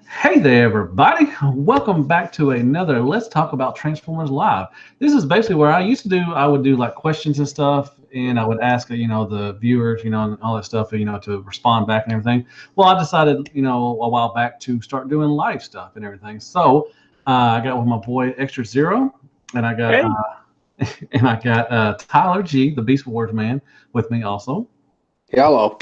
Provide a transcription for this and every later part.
Hey there, everybody. Welcome back to another Let's Talk About Transformers Live. This is basically where I would do like questions and stuff, and I would ask, the viewers, and all that stuff, to respond back and everything. Well, I decided, a while back to start doing live stuff and everything. So I got with my boy Extra Zero, and I got, Hey. Tyler G, the Beast Wars man, with me also. Hello.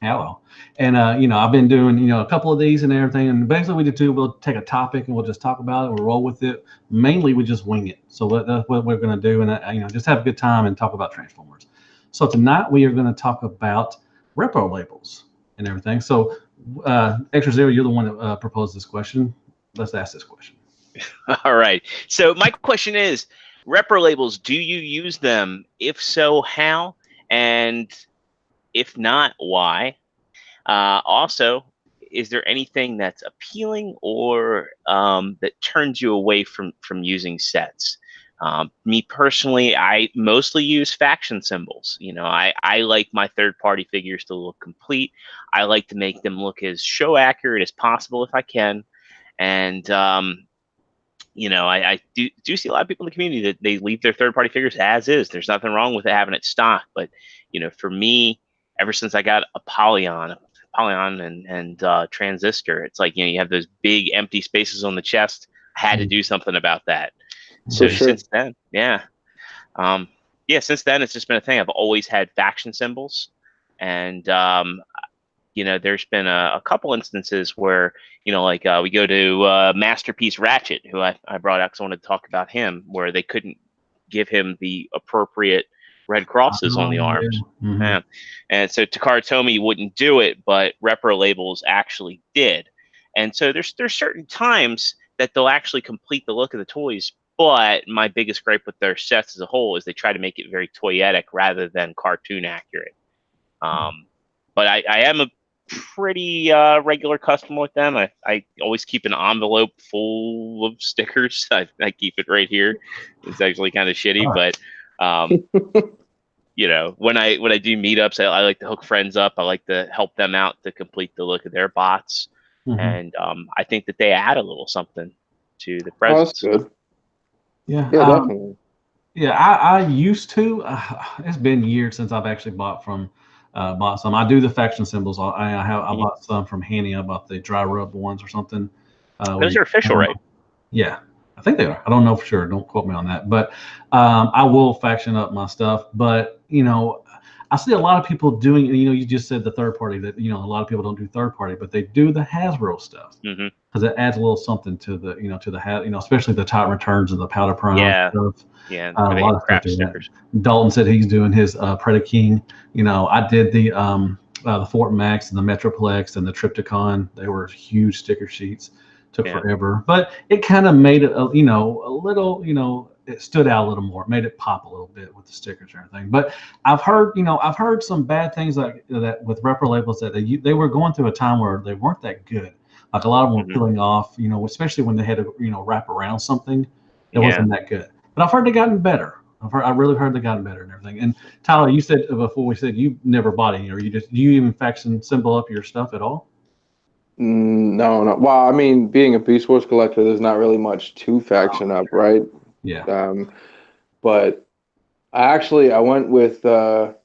Hello. And I've been doing, a couple of these and everything. And basically we do too, we'll take a topic and we'll just talk about it, we'll roll with it. Mainly we just wing it. So that's what we're gonna do, and just have a good time and talk about Transformers. So tonight we are gonna talk about repro labels and everything. So Extra Zero, you're the one that proposed this question. Let's ask this question. All right. So my question is, repro labels, do you use them? If so, how? And if not, why? Also, is there anything that's appealing or that turns you away from using sets? Me personally, I mostly use faction symbols. I like my third-party figures to look complete. I like to make them look as show accurate as possible if I can. And I do see a lot of people in the community that they leave their third-party figures as is. There's nothing wrong with having it stock, but for me, ever since I got Apollyon and Transistor, it's like you have those big empty spaces on the chest. I had to do something about that. So since then, since then it's just been a thing. I've always had faction symbols, and there's been a couple instances where, we go to Masterpiece Ratchet, who I brought out because I wanted to talk about him, where they couldn't give him the appropriate red crosses on the arms. Yeah. Mm-hmm. Yeah. And so Takara Tomy wouldn't do it, but repro labels actually did. And so there's certain times that they'll actually complete the look of the toys. But my biggest gripe with their sets as a whole is they try to make it very toyetic rather than cartoon accurate. But I am a pretty regular customer with them. I always keep an envelope full of stickers. I keep it right here. It's actually kind of shitty, but when I do meetups, I like to hook friends up. I like to help them out to complete the look of their bots, and I think that they add a little something to the presence. Oh, that's good. Yeah, definitely. Yeah, I used to. It's been years since I've actually bought some. I do the faction symbols. I bought some from Hanny. I bought the dry rub ones or something. Those are official, right? Yeah, I think they are. I don't know for sure. Don't quote me on that. But I will faction up my stuff. But I see a lot of people doing. You just said the third party that a lot of people don't do third party, but they do the Hasbro stuff because it adds a little something to the to the especially the Titan Returns and the Powder Prime stuff. Yeah, a lot of stuff stickers. Dalton said he's doing his Predaking. I did the Fort Max and the Metroplex and the Triptychon. They were huge sticker sheets. Took forever, but it kind of made it a little it stood out a little more. It made it pop a little bit with the stickers and everything. But I've heard some bad things like that with repro labels that they were going through a time where they weren't that good. Like a lot of them were peeling off, especially when they had to wrap around something. It wasn't that good. But I've heard they gotten better. I really heard they gotten better and everything. And Tyler, you said before we said you never bought any, or do you even faction symbol up your stuff at all? No. Well, I mean, being a Beast Wars collector, there's not really much to faction up, right? Yeah. But I went with the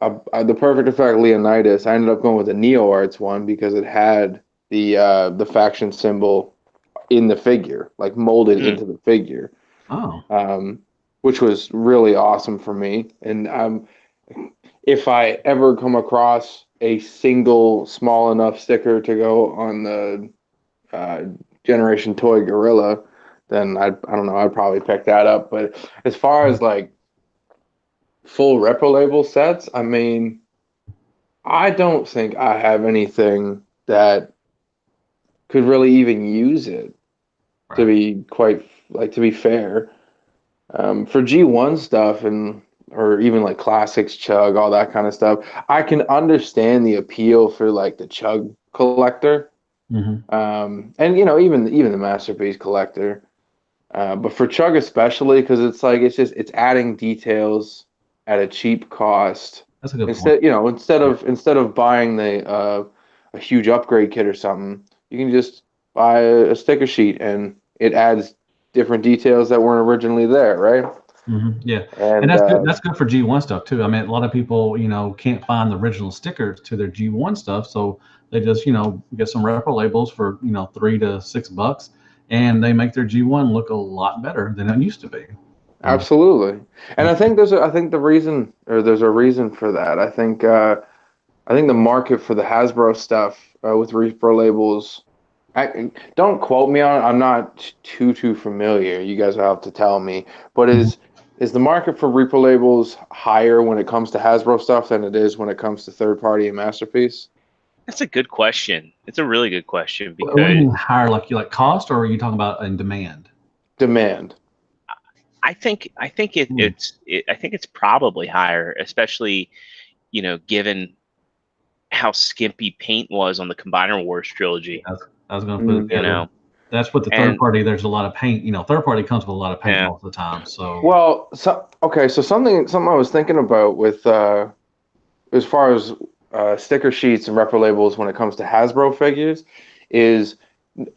Perfect Effect Leonidas. I ended up going with the Neo Arts one because it had the faction symbol in the figure, like molded into the figure. Oh. Which was really awesome for me. And if I ever come across a single small enough sticker to go on the Generation Toy Gorilla, then I don't know, I'd probably pick that up. But as far as like full repro label sets, I mean, I don't think I have anything that could really even use it. Right. To be fair. For G1 stuff or even like classics, Chug, all that kind of stuff, I can understand the appeal for like the Chug collector, and even the Masterpiece collector. But for Chug especially, because it's adding details at a cheap cost. That's a good point. Instead of buying the a huge upgrade kit or something, you can just buy a sticker sheet and it adds different details that weren't originally there, right? Yeah, and And that's good. That's good for G1 stuff too. I mean, a lot of people, can't find the original stickers to their G1 stuff, so they just, get some repro labels for $3 to $6, and they make their G1 look a lot better than it used to be. absolutely. And I think there's a reason for that. I think the market for the Hasbro stuff with repro labels. Don't quote me on it. I'm not too familiar. You guys will have to tell me. But is the market for repro labels higher when it comes to Hasbro stuff than it is when it comes to third party and Masterpiece? That's a good question. It's a really good question What do you because mean higher? Like you like cost, or are you talking about in demand? Demand. I think it's probably higher, especially given how skimpy paint was on the Combiner Wars trilogy. I was going to put it. Yeah, that's what the third party. There's a lot of paint. Third party comes with a lot of paint all the time. So well, so something I was thinking about with as far as sticker sheets and repro labels when it comes to Hasbro figures is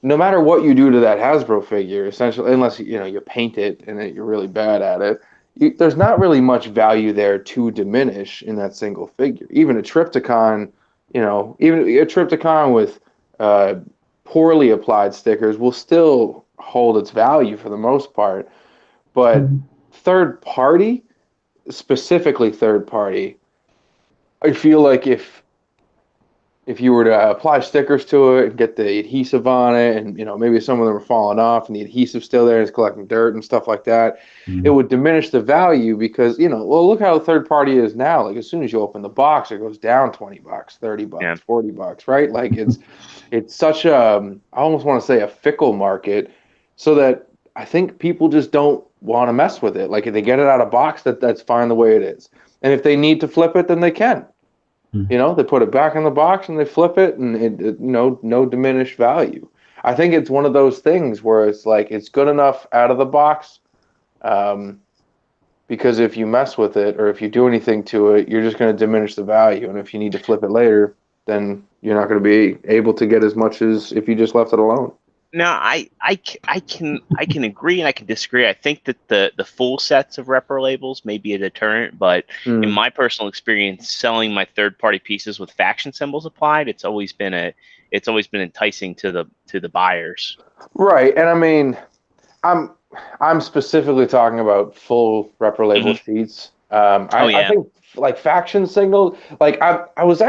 no matter what you do to that Hasbro figure, essentially, unless you paint it and you're really bad at it, there's not really much value there to diminish in that single figure. Even a Triptychon, even a Triptychon with poorly applied stickers will still hold its value for the most part. But third party, specifically third party, I feel like if you were to apply stickers to it and get the adhesive on it, and maybe some of them are falling off and the adhesive's still there and it's collecting dirt and stuff like that, it would diminish the value because well, look how third party is now. Like as soon as you open the box, it goes down $20, $30, $40, right? Like it's such a, I almost want to say a fickle market, so that I think people just don't want to mess with it. Like if they get it out of box, that's fine the way it is, and if they need to flip it, then they can. They put it back in the box and they flip it, and it no diminished value. I think it's one of those things where it's like it's good enough out of the box, because if you mess with it or if you do anything to it, you're just going to diminish the value. And if you need to flip it later, then you're not going to be able to get as much as if you just left it alone. No, I can agree and I can disagree. I think that the full sets of repro labels may be a deterrent, but in my personal experience, selling my third party pieces with faction symbols applied, it's always been enticing to the buyers. Right, and I mean, I'm specifically talking about full repro label sheets. I think like faction signal, like I was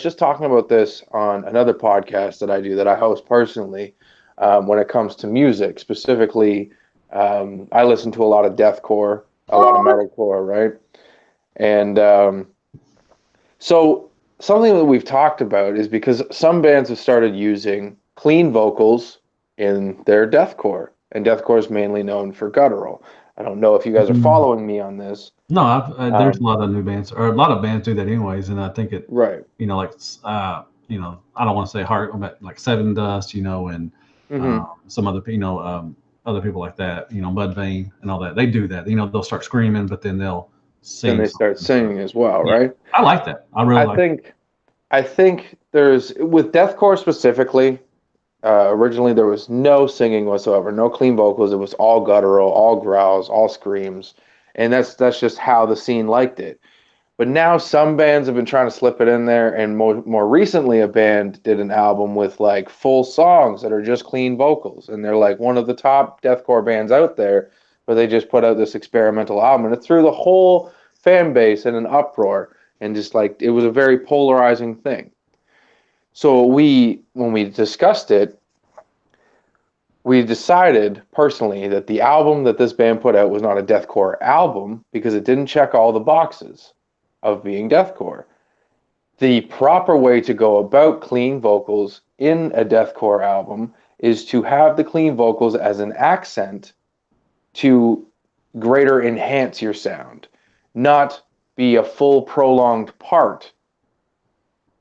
just talking about this on another podcast that I do that I host personally. When it comes to music, specifically, I listen to a lot of deathcore, a lot of metalcore, right? And so something that we've talked about is because some bands have started using clean vocals in their deathcore, and deathcore is mainly known for guttural. I don't know if you guys are following me on this. No, there's a lot of new bands, or a lot of bands do that anyways, and I think it, right. Like, I don't want to say hard, but like Seven Dust, and some other, other people like that, Mudvayne and all that. They do that. They'll start screaming, but then they'll sing. Then they start singing as well, right? I like that. I think there's, with deathcore specifically, originally there was no singing whatsoever, no clean vocals. It was all guttural, all growls, all screams, and that's just how the scene liked it. But now some bands have been trying to slip it in there, and more recently a band did an album with like full songs that are just clean vocals, and they're like one of the top deathcore bands out there, but they just put out this experimental album, and it threw the whole fan base in an uproar, and just like it was a very polarizing thing. So when we discussed it, we decided personally that the album that this band put out was not a deathcore album because it didn't check all the boxes of being deathcore. The proper way to go about clean vocals in a deathcore album is to have the clean vocals as an accent to greater enhance your sound, not be a full prolonged part.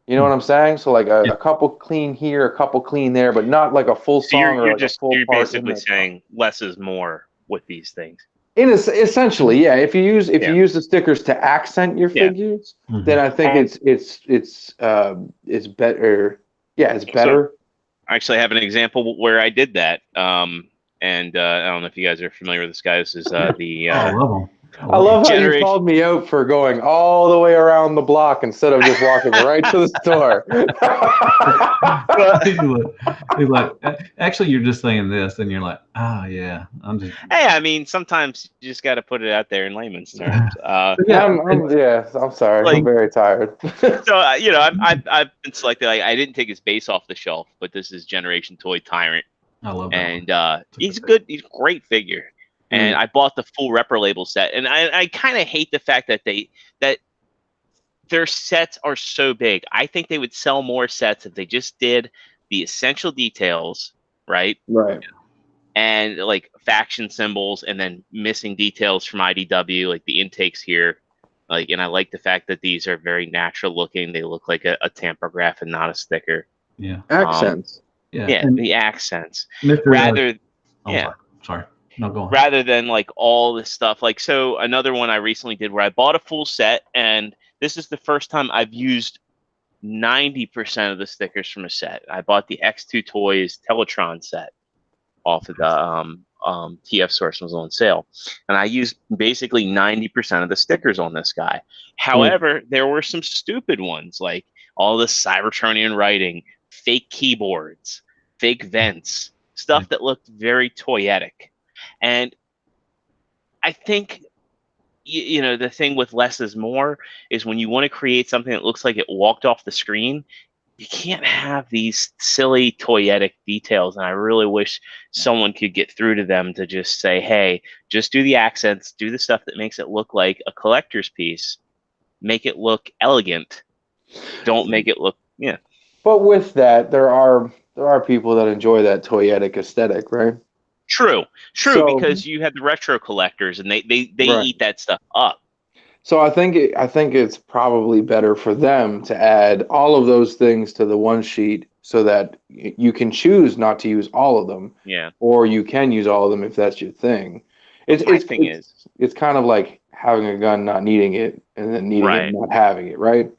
You know what I'm saying? So like a couple clean here, a couple clean there, but not like a full song or like a full part. You're basically saying less is more with these things. Essentially, yeah. If you use the stickers to accent your figures, then I think it's better Yeah, it's better. So, I actually have an example where I did that. And I don't know if you guys are familiar with this guy. This is the I love them. I love how you generation. called me out for going all the way around the block instead of just walking right to the store. He's like, actually, you're just saying this, and you're like, yeah, I'm just. Hey, I mean, sometimes you just got to put it out there in layman's terms. Yeah, I'm sorry. Like, I'm very tired. So I've been selected. Like, I didn't take his base off the shelf, but this is Generation Toy Tyrant, I love that. and he's good. He's a great figure. And I bought the full reprolable set, and I kind of hate the fact that their sets are so big. I think they would sell more sets if they just did the essential details, right? Right. And like faction symbols, and then missing details from IDW, like the intakes here. Like, and I like the fact that these are very natural looking. They look like a tampograph and not a sticker. Yeah. Accents. Yeah, and the accents. Mr. Yeah. Sorry. No, go on. Rather than like all this stuff. Like, so another one I recently did where I bought a full set, and this is the first time I've used 90% of the stickers from a set. I bought the X2 Toys Teletron set off of the TF Source, was on sale, and I used basically 90% of the stickers on this guy. However, there were some stupid ones, like all the Cybertronian writing, fake keyboards, fake vents, stuff that looked very toyetic. And I think, you know, the thing with less is more is when you want to create something that looks like it walked off the screen, you can't have these silly toyetic details. And I really wish someone could get through to them to just say, hey, just do the accents, do the stuff that makes it look like a collector's piece, make it look elegant. Don't make it look, yeah. But with that, there are people that enjoy that toyetic aesthetic, right? True, So, because you have the retro collectors, and they Right. eat that stuff up. So I think it's probably better for them to add all of those things to the one sheet so that you can choose not to use all of them. Yeah. Or you can use all of them if that's your thing. It's kind of like having a gun, not needing it, and then needing it, and not having it, right?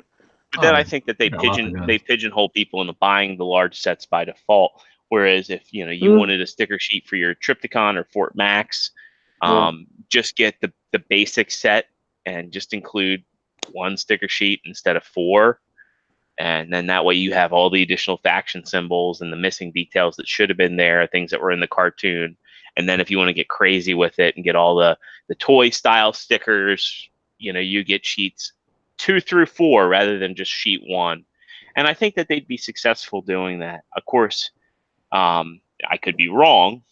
But then I think that they pigeonhole people into buying the large sets by default. Whereas if you wanted a sticker sheet for your Triptychon or Fort Max, just get the basic set and just include one sticker sheet instead of 4. And then that way you have all the additional faction symbols and the missing details that should have been there, things that were in the cartoon. And then if you want to get crazy with it and get all the toy style stickers, you get sheets 2 through 4 rather than just sheet 1. And I think that they'd be successful doing that. Of course, I could be wrong.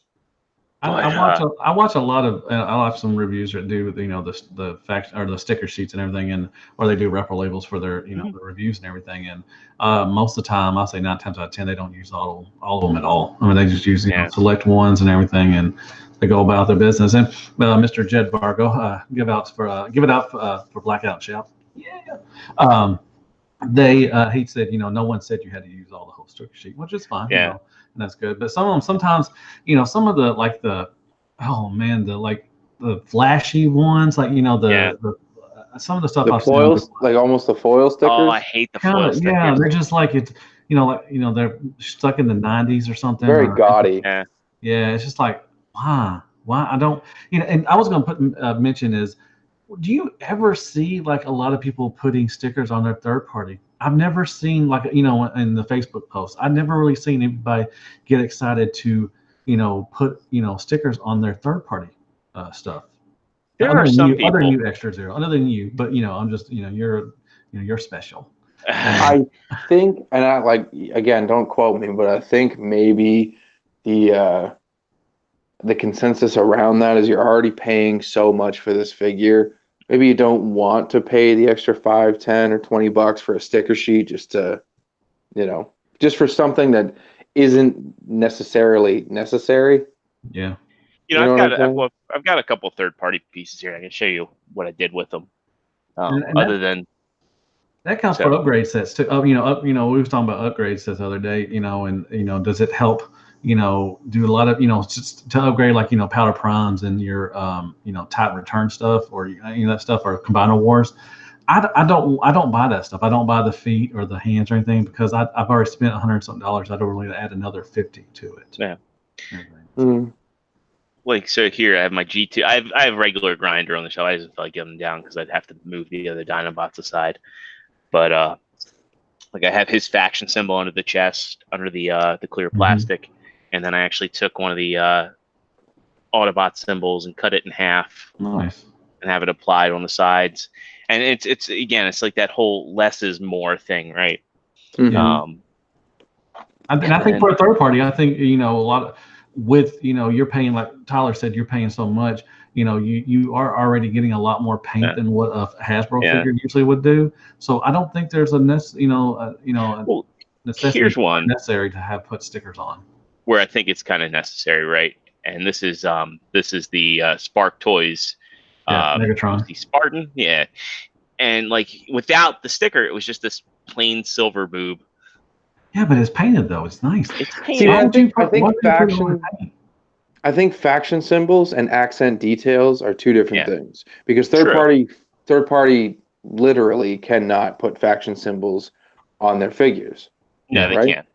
I watch a lot of. I watch some reviews that do the fact or the sticker sheets and everything, or they do reprolables for their the reviews and everything. And most of the time, I'll say 9 times out of 10, they don't use all of them at all. I mean, they just use select ones and everything, and they go about their business. And Mr. Jed Vargo, give it out for Blackout Shout. Yeah. He said, no one said you had to use all the whole sticker sheet, which is fine. Yeah. And that's good. But some of them, sometimes, some of the the flashy ones, like some of the stuff the foils, like almost the foil stickers. Oh, I hate the foil stickers. Yeah, they're just like it's they're stuck in the 90s or something. Very gaudy. Yeah, it's just like why I don't And I was going to mention is, do you ever see like a lot of people putting stickers on their third party? I've never seen in the Facebook posts. I've never really seen anybody get excited to put stickers on their third party stuff. There are some people. Other than you, Extra Zero. Other than you, but I'm just you're special. I think, and I again, don't quote me, but I think maybe the consensus around that is you're already paying so much for this figure. Maybe you don't want to pay the extra $5, $10, or $20 for a sticker sheet just to, just for something that isn't necessarily necessary. Yeah. I've got a couple third-party pieces here. I can show you what I did with them. Other than that counts for upgrade sets too. We were talking about upgrade sets the other day. And does it help? Do a lot of just to upgrade like powder primes and your type return stuff or that stuff or Combiner Wars. I don't buy that stuff. I don't buy the feet or the hands or anything because I've already spent $100 something. I don't really add another 50 to it. Yeah. Mm. Like, so here I have my G2. I have regular grinder on the shelf. I just feel like getting them down because I'd have to move the other Dinobots aside. But like I have his faction symbol under the chest, under the clear plastic, and then I actually took one of the Autobot symbols and cut it in half. Nice. And have it applied on the sides. And it's again, it's like that whole less is more thing, right? Mm-hmm. I think for a third party, I think a lot of with you're paying, like Tyler said, you're paying so much. You are already getting a lot more paint than what a Hasbro figure usually would do. So I don't think there's a necessary necessary to have put stickers on. Where I think it's kind of necessary, right? And this is the Spark Toys. Megatron. The Spartan, yeah. And like without the sticker, it was just this plain silver boob. Yeah, but it's painted though. It's nice. It's painted. I think faction symbols and accent details are two different things. Because third party literally cannot put faction symbols on their figures. No, they can't.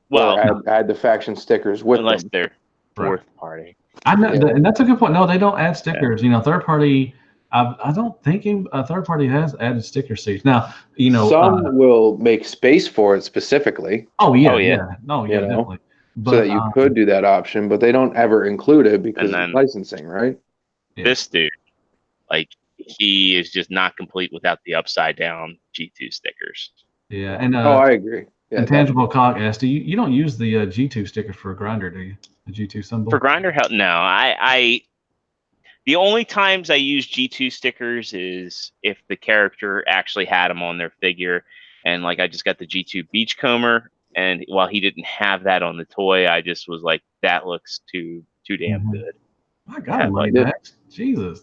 Well, add the faction stickers with unless them. they're fourth party. And that's a good point. No, they don't add stickers. Third party. I don't think a third party has added sticker sheets. Now, some will make space for it specifically. Oh yeah. No, yeah, definitely. But, so that you could do that option, but they don't ever include it because of licensing, right? Yeah. This dude, like, he is just not complete without the upside down G2 stickers. Yeah, and I agree. Yeah, Intangible Cog asked, you don't use the G2 stickers for Grinder, do you? The G2 symbol? For Grinder, no. I the only times I use G2 stickers is if the character actually had them on their figure, and like I just got the G2 Beachcomber, and while he didn't have that on the toy, I just was like, that looks too damn good. My God, Moneybags. Jesus.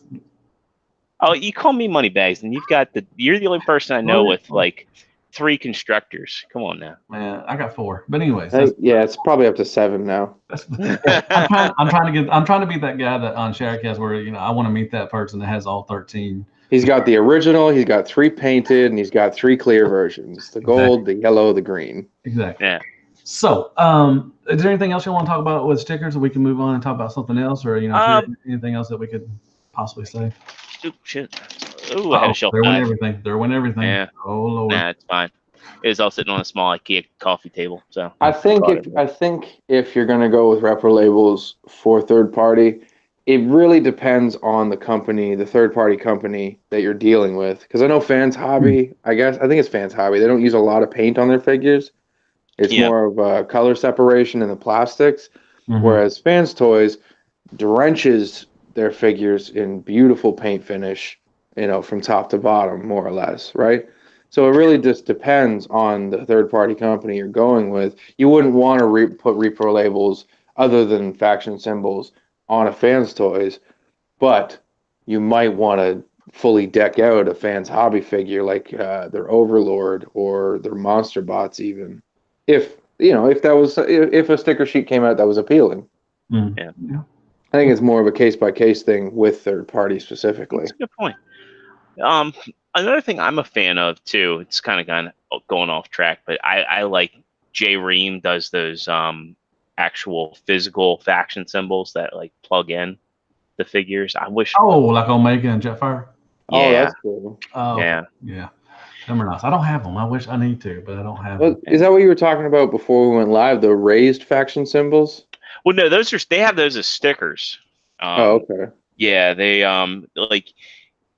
Oh, you call me Moneybags, and you're the only person I know with like 3 constructors. Come on now. Man, I got 4. But anyways, it's probably up to 7 now. I'm trying to be that guy that on Sharecast where I want to meet that person that has all 13. He's got the original, he's got 3 painted, and he's got 3 clear versions: the gold, the yellow, the green. Exactly. Yeah. So, is there anything else you want to talk about with stickers, or we can move on and talk about something else, or anything else that we could possibly say? Oh shit! Oh, I had a shelf. There went everything. Yeah. Oh Lord. Nah, it's fine. It was all sitting on a small IKEA coffee table. So I think if you're gonna go with reprolables for third party, it really depends on the company, the third party company that you're dealing with. Because I know Fans Hobby, I think it's Fans Hobby. They don't use a lot of paint on their figures. It's more of a color separation in the plastics, whereas Fans Toys drenches their figures in beautiful paint finish, from top to bottom, more or less, right? So it really just depends on the third-party company you're going with. You wouldn't want to put repro labels other than faction symbols on a Fans Toys, but you might want to fully deck out a Fans Hobby figure like their Overlord or their Monster Bots, even if a sticker sheet came out that was appealing. Yeah. I think it's more of a case-by-case thing with third party specifically. That's a good point. Another thing I'm a fan of too, it's kind of going off track, but I like J Ream does those actual physical faction symbols that like plug in the figures. I wish. Oh, like Omega and Jetfire. Yeah. Oh, that's cool. Oh, yeah. Them are nice. I don't have them. I wish I need to, but I don't have them. Is that what you were talking about before we went live? The raised faction symbols? Well, no, they have those as stickers. Okay. Yeah, they like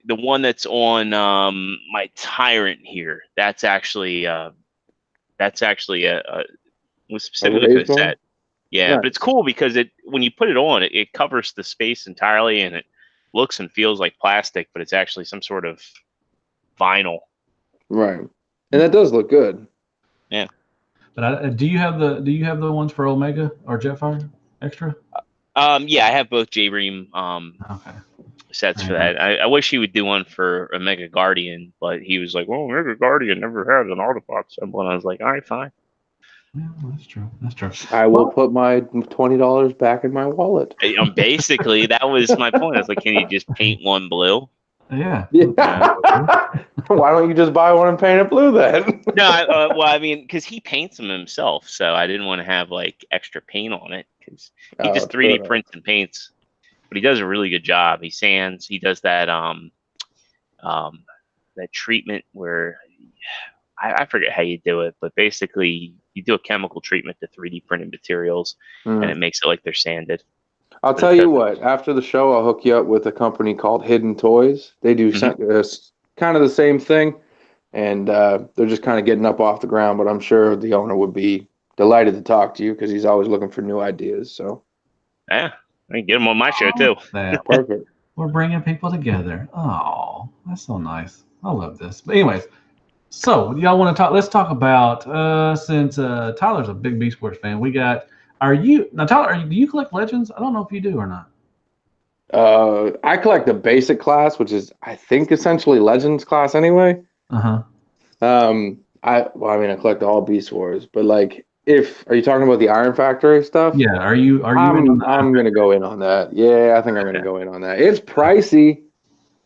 the one that's on my Tyrant here. That's actually a was specifically for set. Yeah, but it's cool because when you put it on, it covers the space entirely, and it looks and feels like plastic, but it's actually some sort of vinyl. Right, and that does look good. Yeah. But do you have the ones for Omega or Jetfire extra? Yeah, I have both J-Ream sets for that. I wish he would do one for Omega Guardian, but he was like, "Well, Omega Guardian never had an Autobot symbol," and I was like, "All right, fine." Yeah, that's true. I will put my $20 back in my wallet. Basically, that was my point. I was like, "Can you just paint one blue?" Yeah. Why don't you just buy one and paint it blue then? No, well, I mean, because he paints them himself, so I didn't want to have like extra paint on it because he just 3D prints and paints. But he does a really good job. He sands. He does that that treatment where I forget how you do it, but basically you do a chemical treatment to 3D printed materials, and it makes it like they're sanded. I'll tell you what. After the show, I'll hook you up with a company called Hidden Toys. They do kind of the same thing, and they're just kind of getting up off the ground. But I'm sure the owner would be delighted to talk to you because he's always looking for new ideas. So yeah, I can get him on my show too. Perfect. We're bringing people together. Oh, that's so nice. I love this. But anyways, so y'all want to talk? Let's talk about since Tyler's a big Beast Wars fan. We got. Are you now, Tyler? Do you collect Legends? I don't know if you do or not. I collect the basic class, which is I think essentially Legends class anyway. I collect all Beast Wars, but like, are you talking about the Iron Factory stuff? Yeah. Are you? I'm gonna go in on that. Yeah, I think I'm gonna go in on that. It's pricey.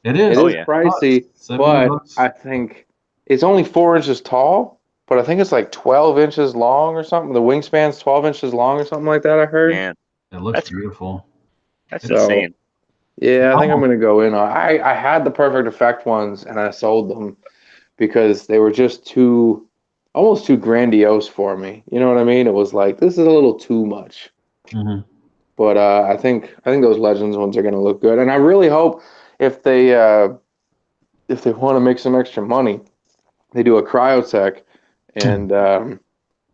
It is. It is pricey, but I think it's only 4 inches tall. But I think it's like 12 inches long or something. The wingspan's 12 inches long or something like that, I heard. Man, it looks beautiful. That's insane. Yeah, I think I'm going to go in on I had the Perfect Effect ones, and I sold them because they were just almost too grandiose for me. You know what I mean? It was like, this is a little too much. Mm-hmm. But I think those Legends ones are going to look good. And I really hope if they want to make some extra money, they do a Cryotech. And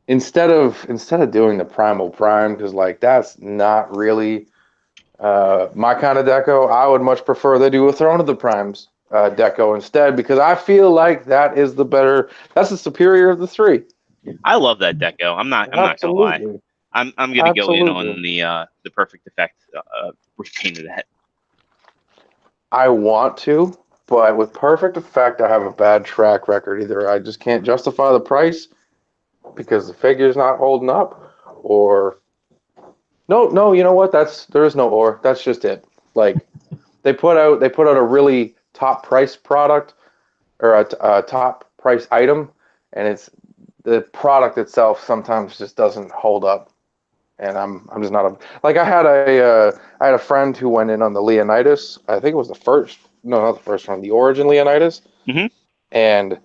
instead of doing the Primal Prime, because like that's not really my kind of deco, I would much prefer they do a Throne of the Primes deco instead, because I feel like that's the superior of the three. I love that deco. I'm not gonna lie. I'm gonna go in on the Perfect Effect repaint of that. I want to, but with Perfect Effect, I have a bad track record. Either I just can't justify the price because the figure's not holding up, or no, you know what? There is no or. That's just it. Like they put out a really top price product or a top price item, and it's the product itself sometimes just doesn't hold up. And I'm just not like I had a friend who went in on the Leonidas. I think it was not the first one, the Origin Leonidas. Mm-hmm. And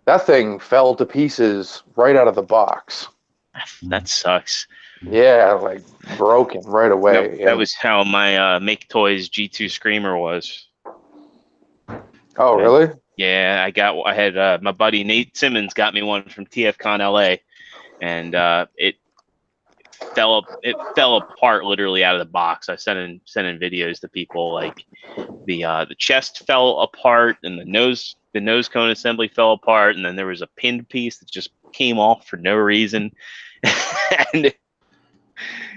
that thing fell to pieces right out of the box. That sucks. Yeah, like broken right away. That was how my Make Toys G2 Screamer was. Oh, really? Yeah, I had my buddy Nate Simmons got me one from TFCon LA, and it fell apart literally out of the box. I sent in videos to people, like the chest fell apart and the nose cone assembly fell apart, and then there was a pinned piece that just came off for no reason. And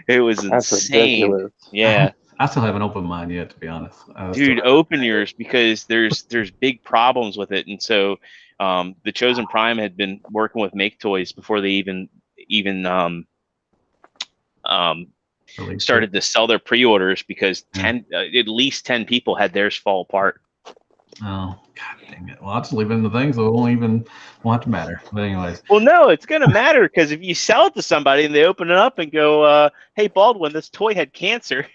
it was insane. Ridiculous. Yeah. I still haven't opened mine yet, to be honest. Dude, open yours, because there's big problems with it. And so the Chosen Prime had been working with Make Toys before they even started to sell their pre-orders, because at least 10 people had theirs fall apart. Oh, god dang it. Well, I'll just leave it in the things, so it won't have to matter. But anyways. Well, no, it's going to matter, because if you sell it to somebody and they open it up and go, hey, Baldwin, this toy had cancer,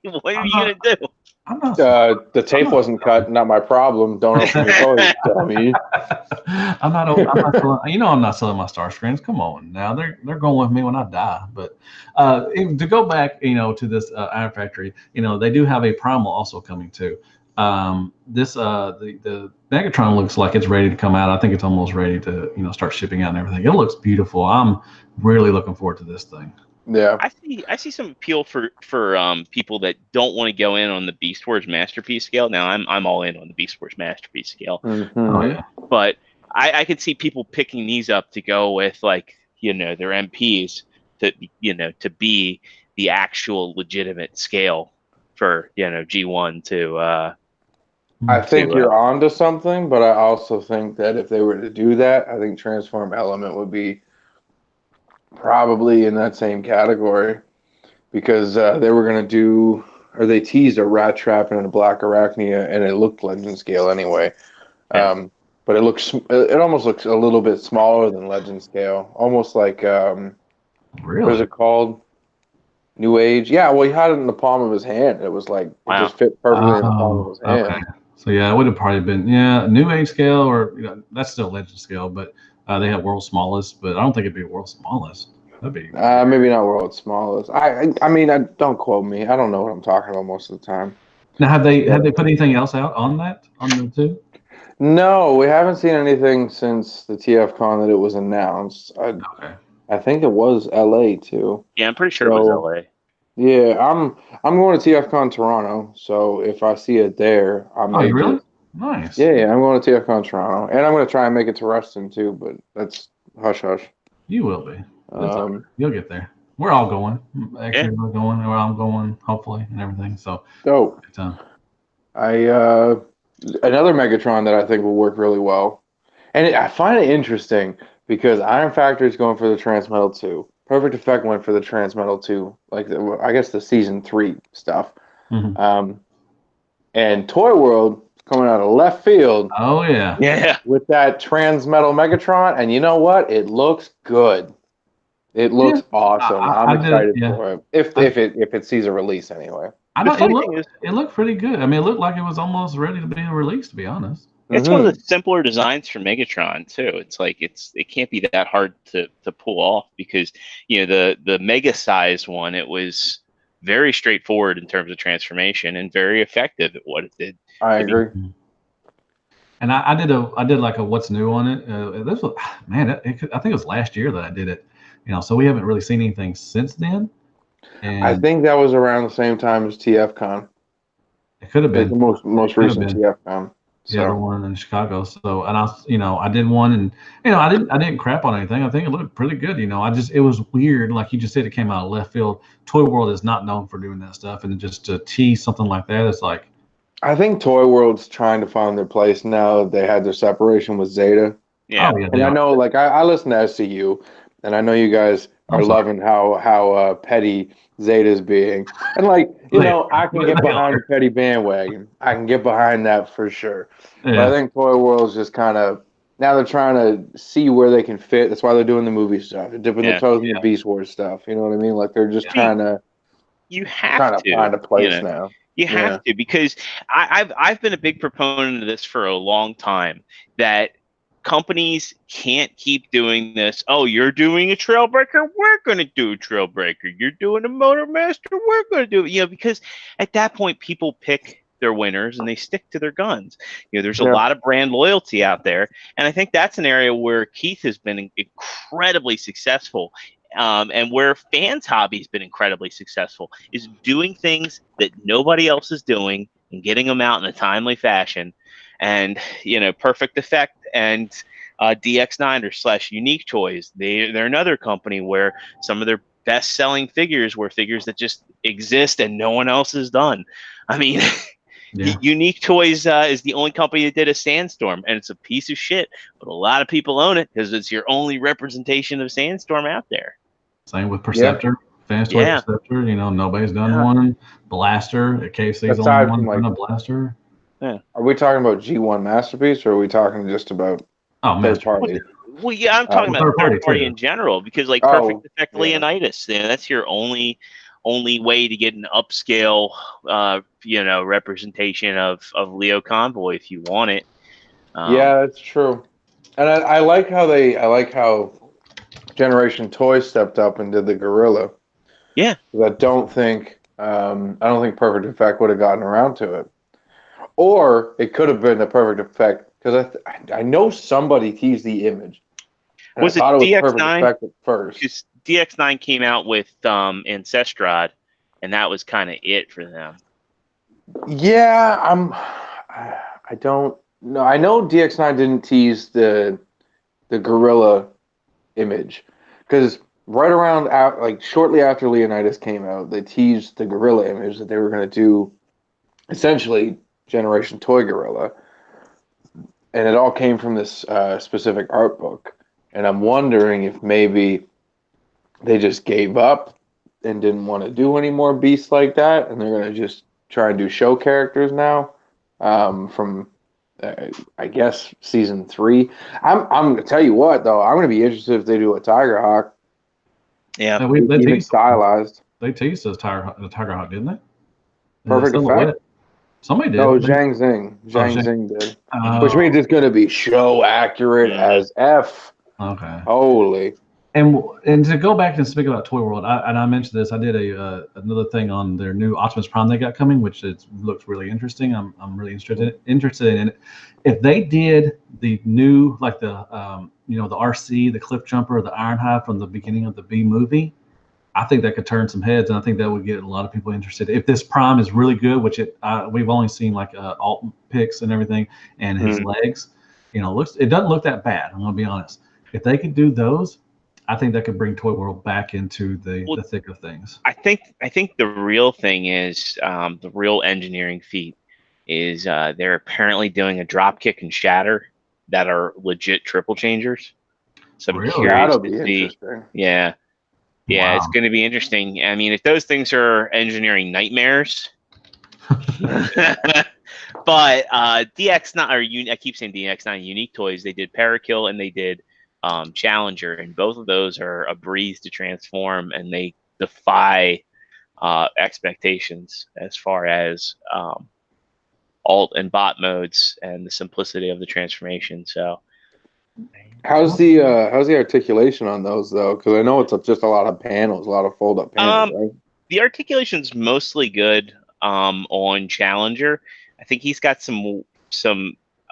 what are you going to do? The tape wasn't cut, not my problem. Don't open your toys, dummy. I'm not selling, I'm not selling my Starscreams. Come on now, they're going with me when I die. But to go back, to this Iron Factory, they do have a Primal also coming too. The Megatron looks like it's ready to come out. I think it's almost ready to start shipping out and everything. It looks beautiful. I'm really looking forward to this thing. Yeah, I see some appeal for people that don't want to go in on the Beast Wars Masterpiece scale. Now I'm all in on the Beast Wars Masterpiece scale. Mm-hmm. Oh yeah. But I could see people picking these up to go with, like, their MPs to be the actual legitimate scale for G1 to. I think you're onto something, but I also think that if they were to do that, I think Transform Element would be probably in that same category, because they were going to do or they teased a Rat Trap and a Black Arachnia, and it looked Legend scale anyway. Yeah. But it almost looks a little bit smaller than Legend scale, almost like what is Really? it called? New Age? Yeah, well, he had it in the palm of his hand. It was like it Wow. just fit perfectly in the palm of Oh, his okay. hand. So yeah, it would have probably been New Age scale, or that's still Legend scale, but they have world's smallest, but I don't think it'd be world's smallest. That'd be Maybe not world's smallest. I mean, don't quote me. I don't know what I'm talking about most of the time. now. Yeah. Have they put anything else out on the two? No, we haven't seen anything since the TFCon that it was announced. Okay. I think it was LA too. Yeah, I'm pretty sure it was So LA. yeah, I'm going to TFCon Toronto. So if I see it there, I Oh, may you really? just Nice. yeah, I'm going to TFCon Toronto, and I'm going to try and make it to Reston too. But that's hush hush. You will be. That's all right. Um, You'll get there. We're all going. Yeah. Actually, we're going. We're all going, hopefully, and everything. So, so good time. Another Megatron that I think will work really well, and I find it interesting because Iron Factory is going for the Transmetal 2. Perfect Effect went for the Transmetal 2, like I guess the season 3 stuff. Mhm. And Toy World coming out of left field Oh yeah. Yeah. with that Transmetal Megatron, and you know what? It looks good. It Yeah. looks awesome. I'm I did. excited Yeah. for it. If it sees a release anyway. I The know funny thing is, it looked pretty good. I mean, it looked like it was almost ready to be released, to be honest. it's one of Mm-hmm. the simpler designs for Megatron too. It's like it can't be that hard to pull off because the mega size one, it was very straightforward in terms of transformation and very effective at what it did. I to be. agree. And I did like a what's new on it. This was man, I think it was last year that I did it. So we haven't really seen anything since then. I And think that was around the same time as TFCon. it could have Like the been. most Could have recent been. TFCon. Yeah, the So one in Chicago. So, and I did one, and I didn't crap on anything. I think it looked pretty good. It was weird, like you just said, it came out of left field. Toy World is not known for doing that stuff, and just to tease something like that, it's like, I think Toy World's trying to find their place now that they had their separation with Zeta. Yeah. oh yeah, And they I are. know, like I listen to SCU, and I know you guys I'm are sorry. loving how petty Zeta's being, and I can get They behind are. the petty bandwagon. I can get behind that for sure. But I Yeah, think Toy World's just kind of now they're trying to see where they can fit. That's why they're doing the movie stuff. They're dipping their Yeah. toes in the Beast Wars stuff. You know what I mean? Like they're just I mean, trying you have to to, find a place now. you Yeah. have to because I've been a big proponent of this for a long time that companies can't keep doing this. Oh, you're doing a Trailbreaker, we're going to do a Trailbreaker. You're doing a Motormaster, we're going to do it. Because at that point, people pick their winners and they stick to their guns. There's a Yeah. lot of brand loyalty out there, and I think that's an area where Keith has been incredibly successful. And where fans' hobby has been incredibly successful is doing things that nobody else is doing and getting them out in a timely fashion. And Perfect Effect and DX9 or / Unique Toys, they're another company where some of their best-selling figures were figures that just exist and no one else has done. I mean, yeah. Unique Toys is the only company that did a Sandstorm, and it's a piece of shit, but a lot of people own it because it's your only representation of Sandstorm out there. Same with Perceptor. Fans Toy Yeah. Perceptor. Nobody's done one. Blaster. KFC's the only Aside one from done a Blaster. are we talking about G1 Masterpiece, or are we talking just about Oh, third Master. party? Well, yeah, I'm talking about third third party, party too. in general because, like, Oh, Perfect Effect yeah. Leonidas, that's your only way to get an upscale, representation of Leo Convoy if you want it. Yeah, that's true. And I like how Generation Toys stepped up and did the Gorilla. Yeah. 'Cause I don't think Perfect Effect would have gotten around to it, or it could have been the Perfect Effect because I know somebody teased the image. And Was I it thought it was Perfect DX9? Effect at first. Because DX9 came out with Ancestrad, and that was kind of it for them. Yeah, I don't know. I know DX9 didn't tease the Gorilla image because right around shortly after Leonidas came out, they teased the Gorilla image that they were going to do essentially Generation Toy Gorilla, and it all came from this specific art book. And I'm wondering if maybe they just gave up and didn't want to do any more beasts like that, and they're going to just try and do show characters now from I guess season 3. I'm going to tell you what though, I'm going to be interested if they do a Tiger Hawk. Yeah, even stylized. They teased us the Tiger Hawk, didn't they? Perfect Effect. Somebody did. No, Zhang Zing. Zhang Zing did. Which means it's going to be show accurate as F. Okay. Holy. And to go back and speak about Toy World, I mentioned this. I did another thing on their new Optimus Prime they got coming, which looks really interesting. I'm really interested in it. If they did the new, like the the RC, the Cliff Jumper, the Ironhide from the beginning of the B movie, I think that could turn some heads, and I think that would get a lot of people interested. If this Prime is really good, which we've only seen like alt pics and everything, and his legs, it doesn't look that bad. I'm gonna be honest. If they could do those, I think that could bring Toy World back into the thick of things. I think the real thing is the real engineering feat is they're apparently doing a drop kick and shatter that are legit triple changers. So I'm curious to see. Yeah. Yeah, wow. It's going to be interesting. I mean, if those things are engineering nightmares, but DX9 or I keep saying DX9 Unique Toys. They did Parakill and they did Challenger, and both of those are a breeze to transform, and they defy expectations as far as alt and bot modes and the simplicity of the transformation. So. How's the articulation on those though? Because I know it's just a lot of panels, a lot of fold up panels, right? The articulation's mostly good on Challenger. I think he's got some.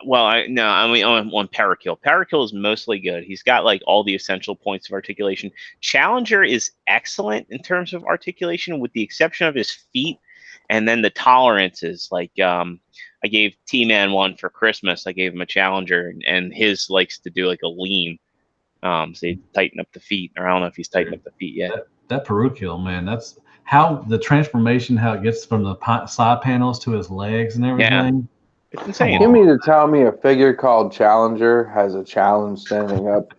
Well, on Parakill. Parakill is mostly good. He's got like all the essential points of articulation. Challenger is excellent in terms of articulation, with the exception of his feet, and then the tolerances. Like I gave T-Man one for Christmas. I gave him a Challenger, and his likes to do like a lean. So he tighten up the feet, or I don't know if he's tightened up the feet yet. That Parakill, man, that's how the transformation, how it gets from the side panels to his legs and everything. Yeah. It's insane. You mean to tell me a figure called Challenger has a challenge standing up?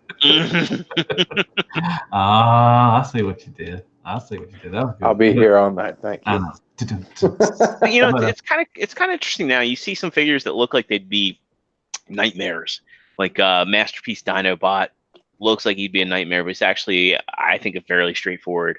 I see what you did. That was good. I'll be here all night. Thank you. I know. It's kind of interesting now. You see some figures that look like they'd be nightmares, like Masterpiece Dinobot looks like he'd be a nightmare, but it's actually, I think, a fairly straightforward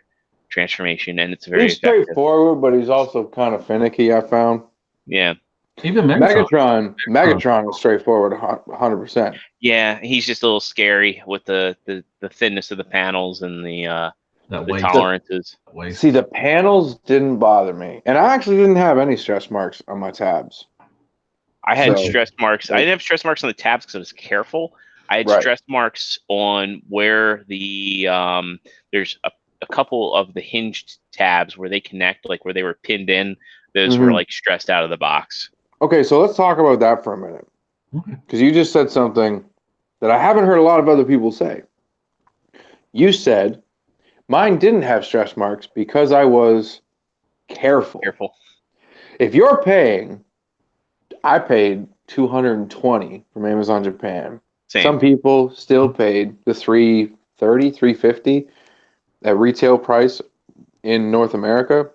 transformation, and it's very effective. Straightforward, but he's also kind of finicky, I found. Yeah. Even Megatron is straightforward 100%. Yeah, he's just a little scary with the thinness of the panels and the tolerances. See, the panels didn't bother me, and I actually didn't have any stress marks on my tabs. I had stress marks. I didn't have stress marks on the tabs because I was careful. I had stress marks on where the there's a couple of the hinged tabs where they connect, like where they were pinned in. Those were like stressed out of the box. Okay, so let's talk about that for a minute, because you just said something that I haven't heard a lot of other people say. You said mine didn't have stress marks because I was careful. If you're paying, I paid $220 from Amazon Japan. Same. Some people still paid the $330, $350 at retail price in North America.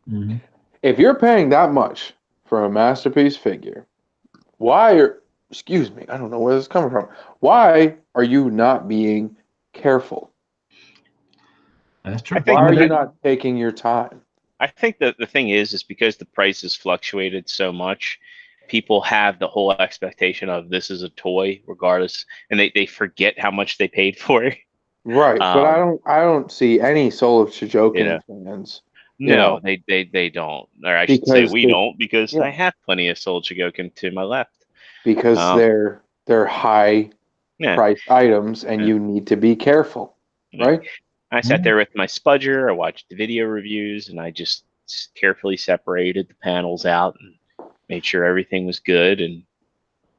Mm-hmm. If you're paying that much for a Masterpiece figure, I don't know where this is coming from. Why are you not being careful? That's true. Why are you not taking your time? I think that the thing is because the prices fluctuated so much, people have the whole expectation of this is a toy regardless, and they forget how much they paid for it. Right, but I don't see any Soul of Shijoken fans. No, they don't. Or I should say we don't, because I have plenty of Soul Shigoken to my left. Because they're high price items, and you need to be careful, right? I sat there with my spudger. I watched the video reviews, and I just carefully separated the panels out and made sure everything was good. And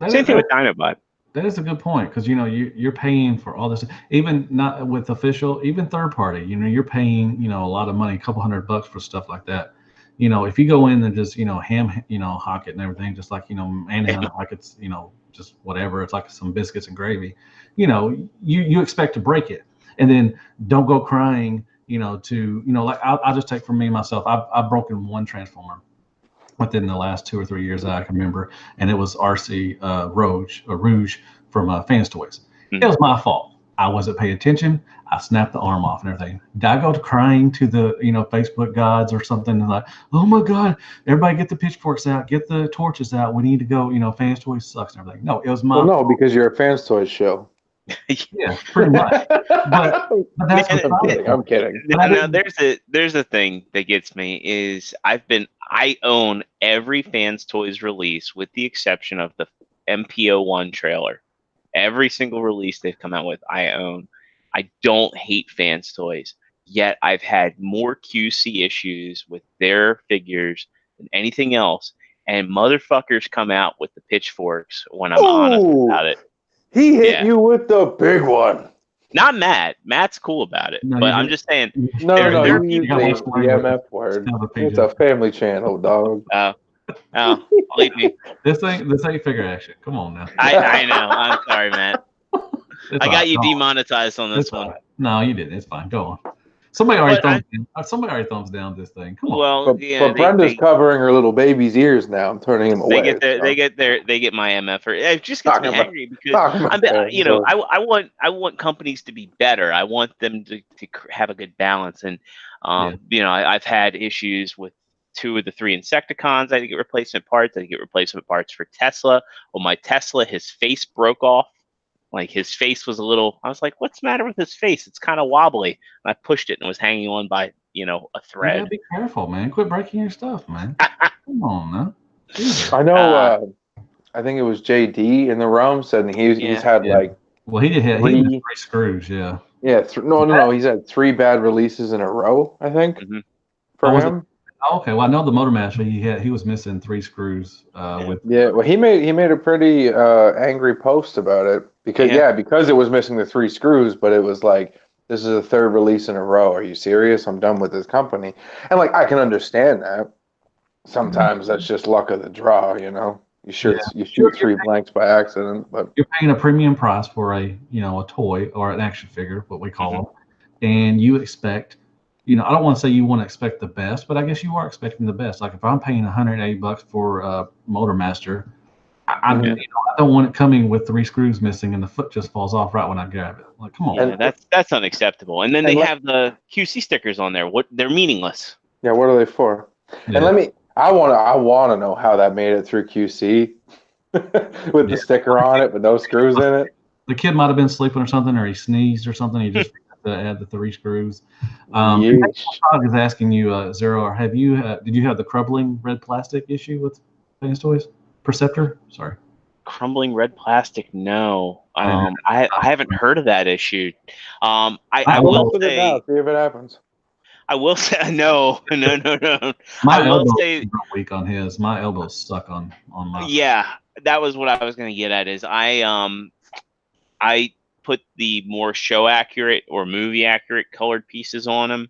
same thing with Dinobot. That is a good point, because you're paying for all this, even not with official, even third party. You're paying a lot of money, a couple $100 for stuff like that. If you go in and just hock it and everything, just like manhandle it like it's just whatever, it's like some biscuits and gravy. You expect to break it, and then don't go crying like I'll just take for me myself. I've broken one transformer within the last 2 or 3 years that I can remember, and it was RC Rouge from Fans Toys. Mhm. It was my fault. I wasn't paying attention. I snapped the arm off and everything. Did I go to crying to the Facebook gods or something like, oh my God, everybody get the pitchforks out, get the torches out. We need to go. Fans Toys sucks and everything. No, it was my Well, no, fault. because you're a Fans Toys show. Yeah, pretty much. But that's Man, I'm kidding. Now there's a thing that gets me is I own every Fans Toys release with the exception of the MPO1 trailer. Every single release they've come out with, I own. I don't hate Fans Toys, yet I've had more QC issues with their figures than anything else, and motherfuckers come out with the pitchforks when I'm honest about it. He hit you with the big one. Not Matt. Matt's cool about it, No, but I'm just saying. No, there are you people- use the MF word. It's a family channel, dog. Believe me. This ain't figure action. Come on now. I know. I'm sorry, Matt. It's I all got right. you Go on. demonetized on this It's all one. right. No, you didn't. It's fine. Go on. Somebody already thumbs down this thing. Come on. Well, But Brenda's covering her little baby's ears now. I'm turning him away. They get my MF. It just gets me angry because I want companies to be better. I want them to have a good balance. And I've had issues with 2 of the 3 Insecticons. I had to get replacement parts. I had to get replacement parts for Tesla. Well, my Tesla, his face broke off. Like his face was a little. I was like, "What's the matter with his face? It's kind of wobbly." And I pushed it and it was hanging on by a thread. You gotta be careful, man. Quit breaking your stuff, man. Come on, man. Jesus. I know. I think it was JD in the realm said he's had like. Well, he had 3 screws. Yeah. Yeah. No. He's had 3 bad releases in a row. I think for him. Okay, well I know the Motor Master he was missing 3 screws with. Yeah, well he made a pretty angry post about it because it was missing the 3 screws, but it was like this is the 3rd release in a row. Are you serious? I'm done with this company, and like I can understand that. Sometimes that's just luck of the draw, You shoot 3 blanks by accident, but you're paying a premium price for a toy or an action figure, what we call them, and you expect. I don't want to say you want to expect the best, but I guess you are expecting the best. Like if I'm paying $180 for Motor Master, I don't want it coming with 3 screws missing and the foot just falls off right when I grab it. Like, come on. Yeah, that's unacceptable. And then they have the QC stickers on there. They're meaningless. Yeah, what are they for? Yeah. And I want to know how that made it through QC with the sticker on it, but no screws in it. The kid might have been sleeping or something, or he sneezed or something. He just to add the 3 screws. Todd is asking you, Zero, did you have the crumbling red plastic issue with Fans Toys? Perceptor? Sorry. Crumbling red plastic? No. I haven't heard of that issue. I will say. See if it happens. I will say no. My elbow is weak on his. My elbow's stuck on my. Yeah, that was what I was going to get at. Is I put the more show accurate or movie accurate colored pieces on them,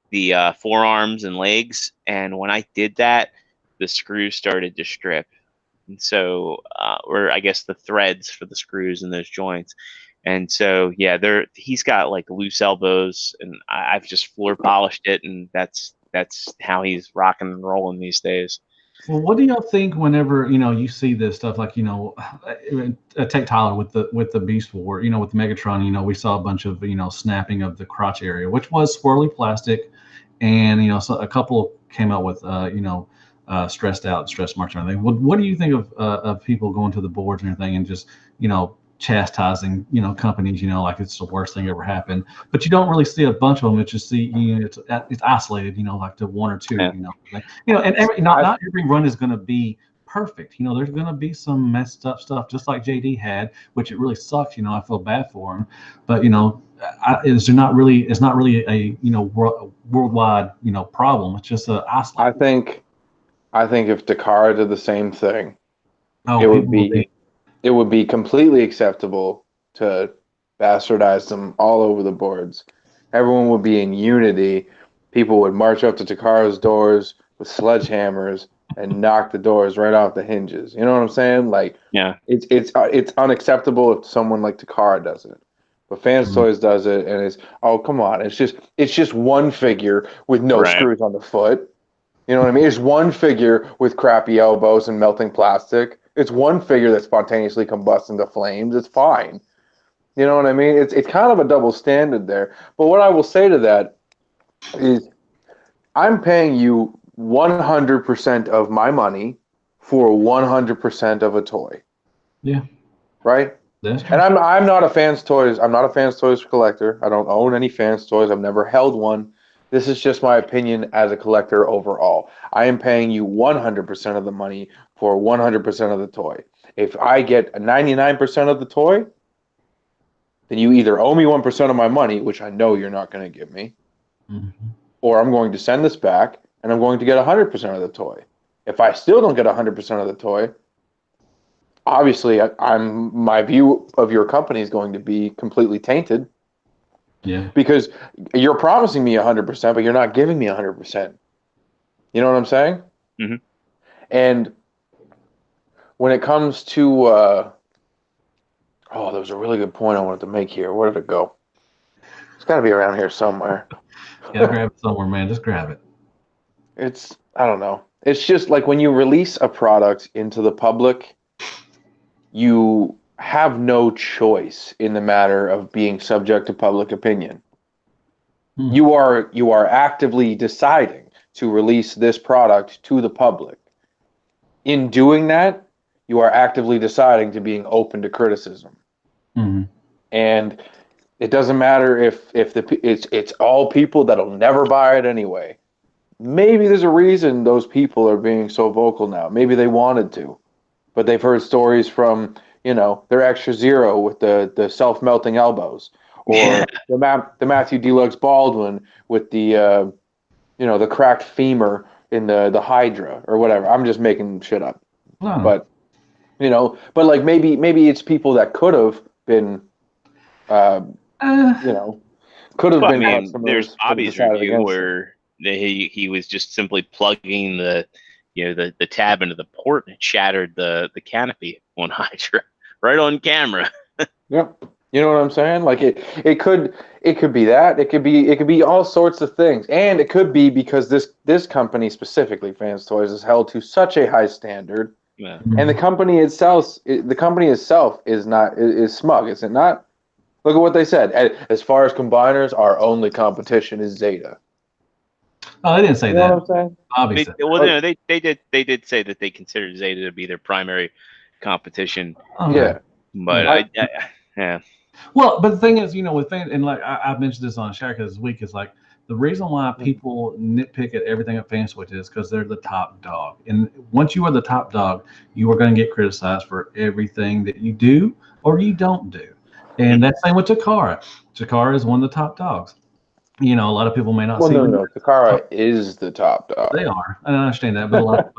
the forearms and legs, and when I did that, the screws started to strip, and so or I guess the threads for the screws in those joints, and so he's got like loose elbows, and I've just floor polished it, and that's how he's rocking and rolling these days. Well, what do y'all think whenever you see this stuff? Like take Tyler with the Beast War. With Megatron, we saw a bunch of snapping of the crotch area, which was swirly plastic, and so a couple came out with stressed out, stress marks and everything. What do you think of people going to the boards and everything and just chastising companies like it's the worst thing ever happened, but you don't really see a bunch of them. It's just it's isolated like to 1 or 2 and not every run is going to be perfect. There's going to be some messed up stuff just like JD had, which it really sucks. I feel bad for him, but it's not really a worldwide problem. It's just a isolated. I think if Takara did the same thing, it would be completely acceptable to bastardize them all over the boards. Everyone would be in unity. People would march up to Takara's doors with sledgehammers and knock the doors right off the hinges. You know what I'm saying? Like, yeah, it's unacceptable if someone like Takara does it. But Fans Toys does it, and it's, oh, come on, it's just one figure with no Right. screws on the foot. You know what I mean? It's one figure with crappy elbows and melting plastic. It's one figure that spontaneously combusts into flames. It's fine. You know what I mean? It's kind of a double standard there. But what I will say to that is, I'm paying you 100% of my money for 100% of a toy. Yeah. Right? That's true. And I'm not a Fans Toys. I'm not a Fans Toys collector. I don't own any Fans Toys. I've never held one. This is just my opinion as a collector overall. I am paying you 100% of the money for 100% of the toy. If I get 99% of the toy, then you either owe me 1% of my money, which I know you're not going to give me, or I'm going to send this back and I'm going to get 100% of the toy. If I still don't get 100% of the toy, obviously my view of your company is going to be completely tainted. Yeah. Because you're promising me 100%, but you're not giving me 100%. You know what I'm saying? Mm-hmm. And when it comes to there was a really good point I wanted to make here. Where did it go? It's got to be around here somewhere. Gotta grab it somewhere, man. Just grab it. I don't know. It's just like when you release a product into the public, you have no choice in the matter of being subject to public opinion. You are actively deciding to release this product to the public. In doing that, you are actively deciding to being open to criticism. And it doesn't matter if it's all people that'll never buy it anyway. Maybe there's a reason those people are being so vocal now. Maybe they wanted to, but they've heard stories from, their Extra Zero with the self-melting elbows, or the Matthew Deluxe Baldwin with the the cracked femur in the Hydra or whatever. I'm just making shit up. No. But but like maybe it's people that could have been could have been customers. There's Bobby's decided review against it. where he was just simply plugging the tab into the port and it shattered the canopy on Hydra right on camera. Yep. You know what I'm saying? Like it could be that. It could be all sorts of things. And it could be because this company specifically, Fans Toys, is held to such a high standard. Yeah. And the company itself is smug, is it not? Look at what they said. As far as combiners, our only competition is Zeta. Oh, they didn't say You that. know what I'm saying? Obviously. They did say that they considered Zeta to be their primary competition. Yeah. But yeah. Well, but the thing is, with fans, and like I mentioned this on Sharecast this week, is like the reason why people nitpick at everything at Fans Toys is because they're the top dog. And once you are the top dog, you are going to get criticized for everything that you do or you don't do. And that's same with Takara. Takara is one of the top dogs. A lot of people may not see. No. Takara is the top dog. They are. I understand that, but a lot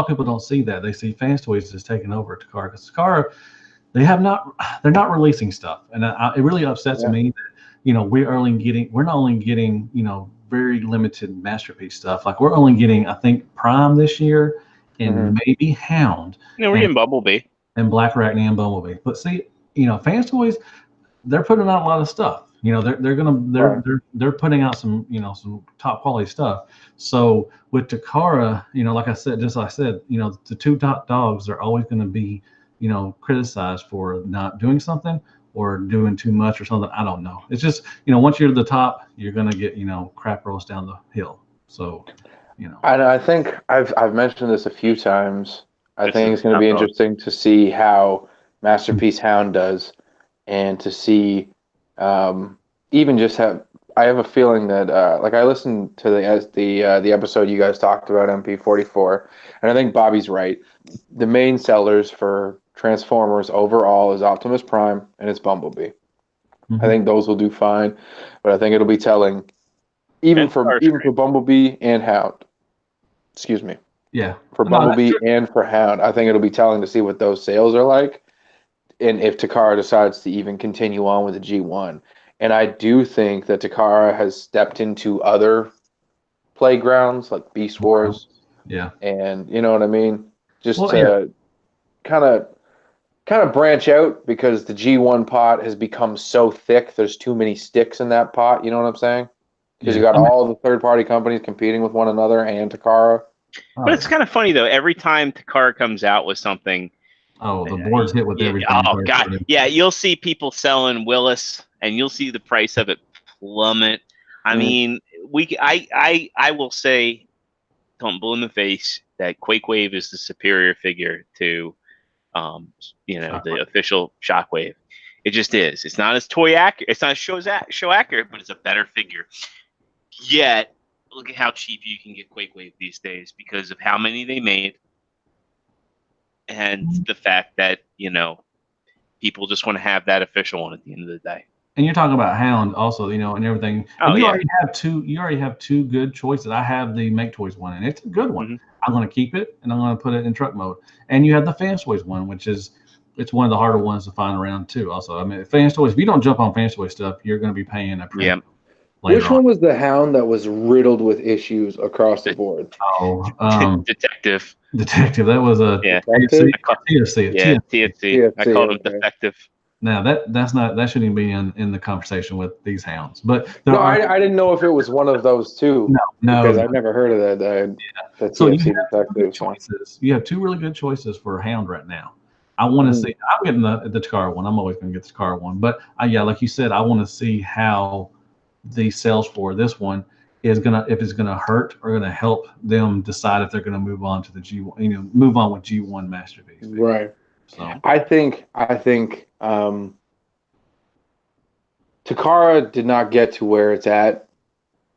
of people don't see that. They see Fans Toys just taking over Takara because Takara, they're not releasing stuff, and it really upsets me that we're not only getting very limited masterpiece stuff. Like we're only getting, I think, Prime this year, and maybe Hound. We're getting Bumblebee and Black Arachne and Bumblebee. But see, Fans Toys, they're putting out a lot of stuff. They're putting out some some top quality stuff. So with Takara, like I said, the two top dogs are always going to be criticized for not doing something or doing too much or something. I don't know. It's just once you're at the top, you're going to get crap rolls down the hill. So I think I've mentioned this a few times. I think it's going to be interesting to see how Masterpiece Hound does, and to see even just have. I have a feeling that like I listened to the episode you guys talked about MP44, and I think Bobby's right. The main sellers for Transformers overall is Optimus Prime and it's Bumblebee. I think those will do fine, but I think it'll be telling even for Bumblebee and Hound. Excuse me. Yeah. For Bumblebee and for Hound, I think it'll be telling to see what those sales are like, and if Takara decides to even continue on with the G1. And I do think that Takara has stepped into other playgrounds like Beast Wars. Yeah. And you know what I mean? Just to kind of kind of branch out because the G1 pot has become so thick. There's too many sticks in that pot. You know what I'm saying? Because you got all the third-party companies competing with one another and Takara. But it's kind of funny though. Every time Takara comes out with something, the board's hit with everything. Oh god, yeah, you'll see people selling Willis, and you'll see the price of it plummet. I mean, I will say, don't blow in the face that Quake Wave is the superior figure to, the official Shockwave. It just is. It's not as toy accurate. It's not show accurate, but it's a better figure. Yet, look at how cheap you can get Quake Wave these days because of how many they made, and the fact that people just want to have that official one at the end of the day. And you're talking about Hound also, and everything. And you already have two good choices. I have the Make Toys one, and it's a good one. I'm going to keep it, and I'm going to put it in truck mode. And you have the Fans Toys one, which is one of the harder ones to find around too. Also, I mean, Fans Toys. If you don't jump on Fans Toys stuff, you're going to be paying a premium. Which one was the Hound that was riddled with issues across the board? Detective. That was a TFC. TFC. I called him Defective. Now that shouldn't even be in the conversation with these Hounds. But I didn't know if it was one of those two. No, because I've never heard of that. So you have good choices. You have two really good choices for Hound right now. I want to see. I'm getting the Takara one. I'm always going to get the Takara one. But like you said, I want to see how the sales for this one is if it's gonna hurt or gonna help them decide if they're gonna move on to the G1, move on with G1 Masterpiece. Right. So I think Takara did not get to where it's at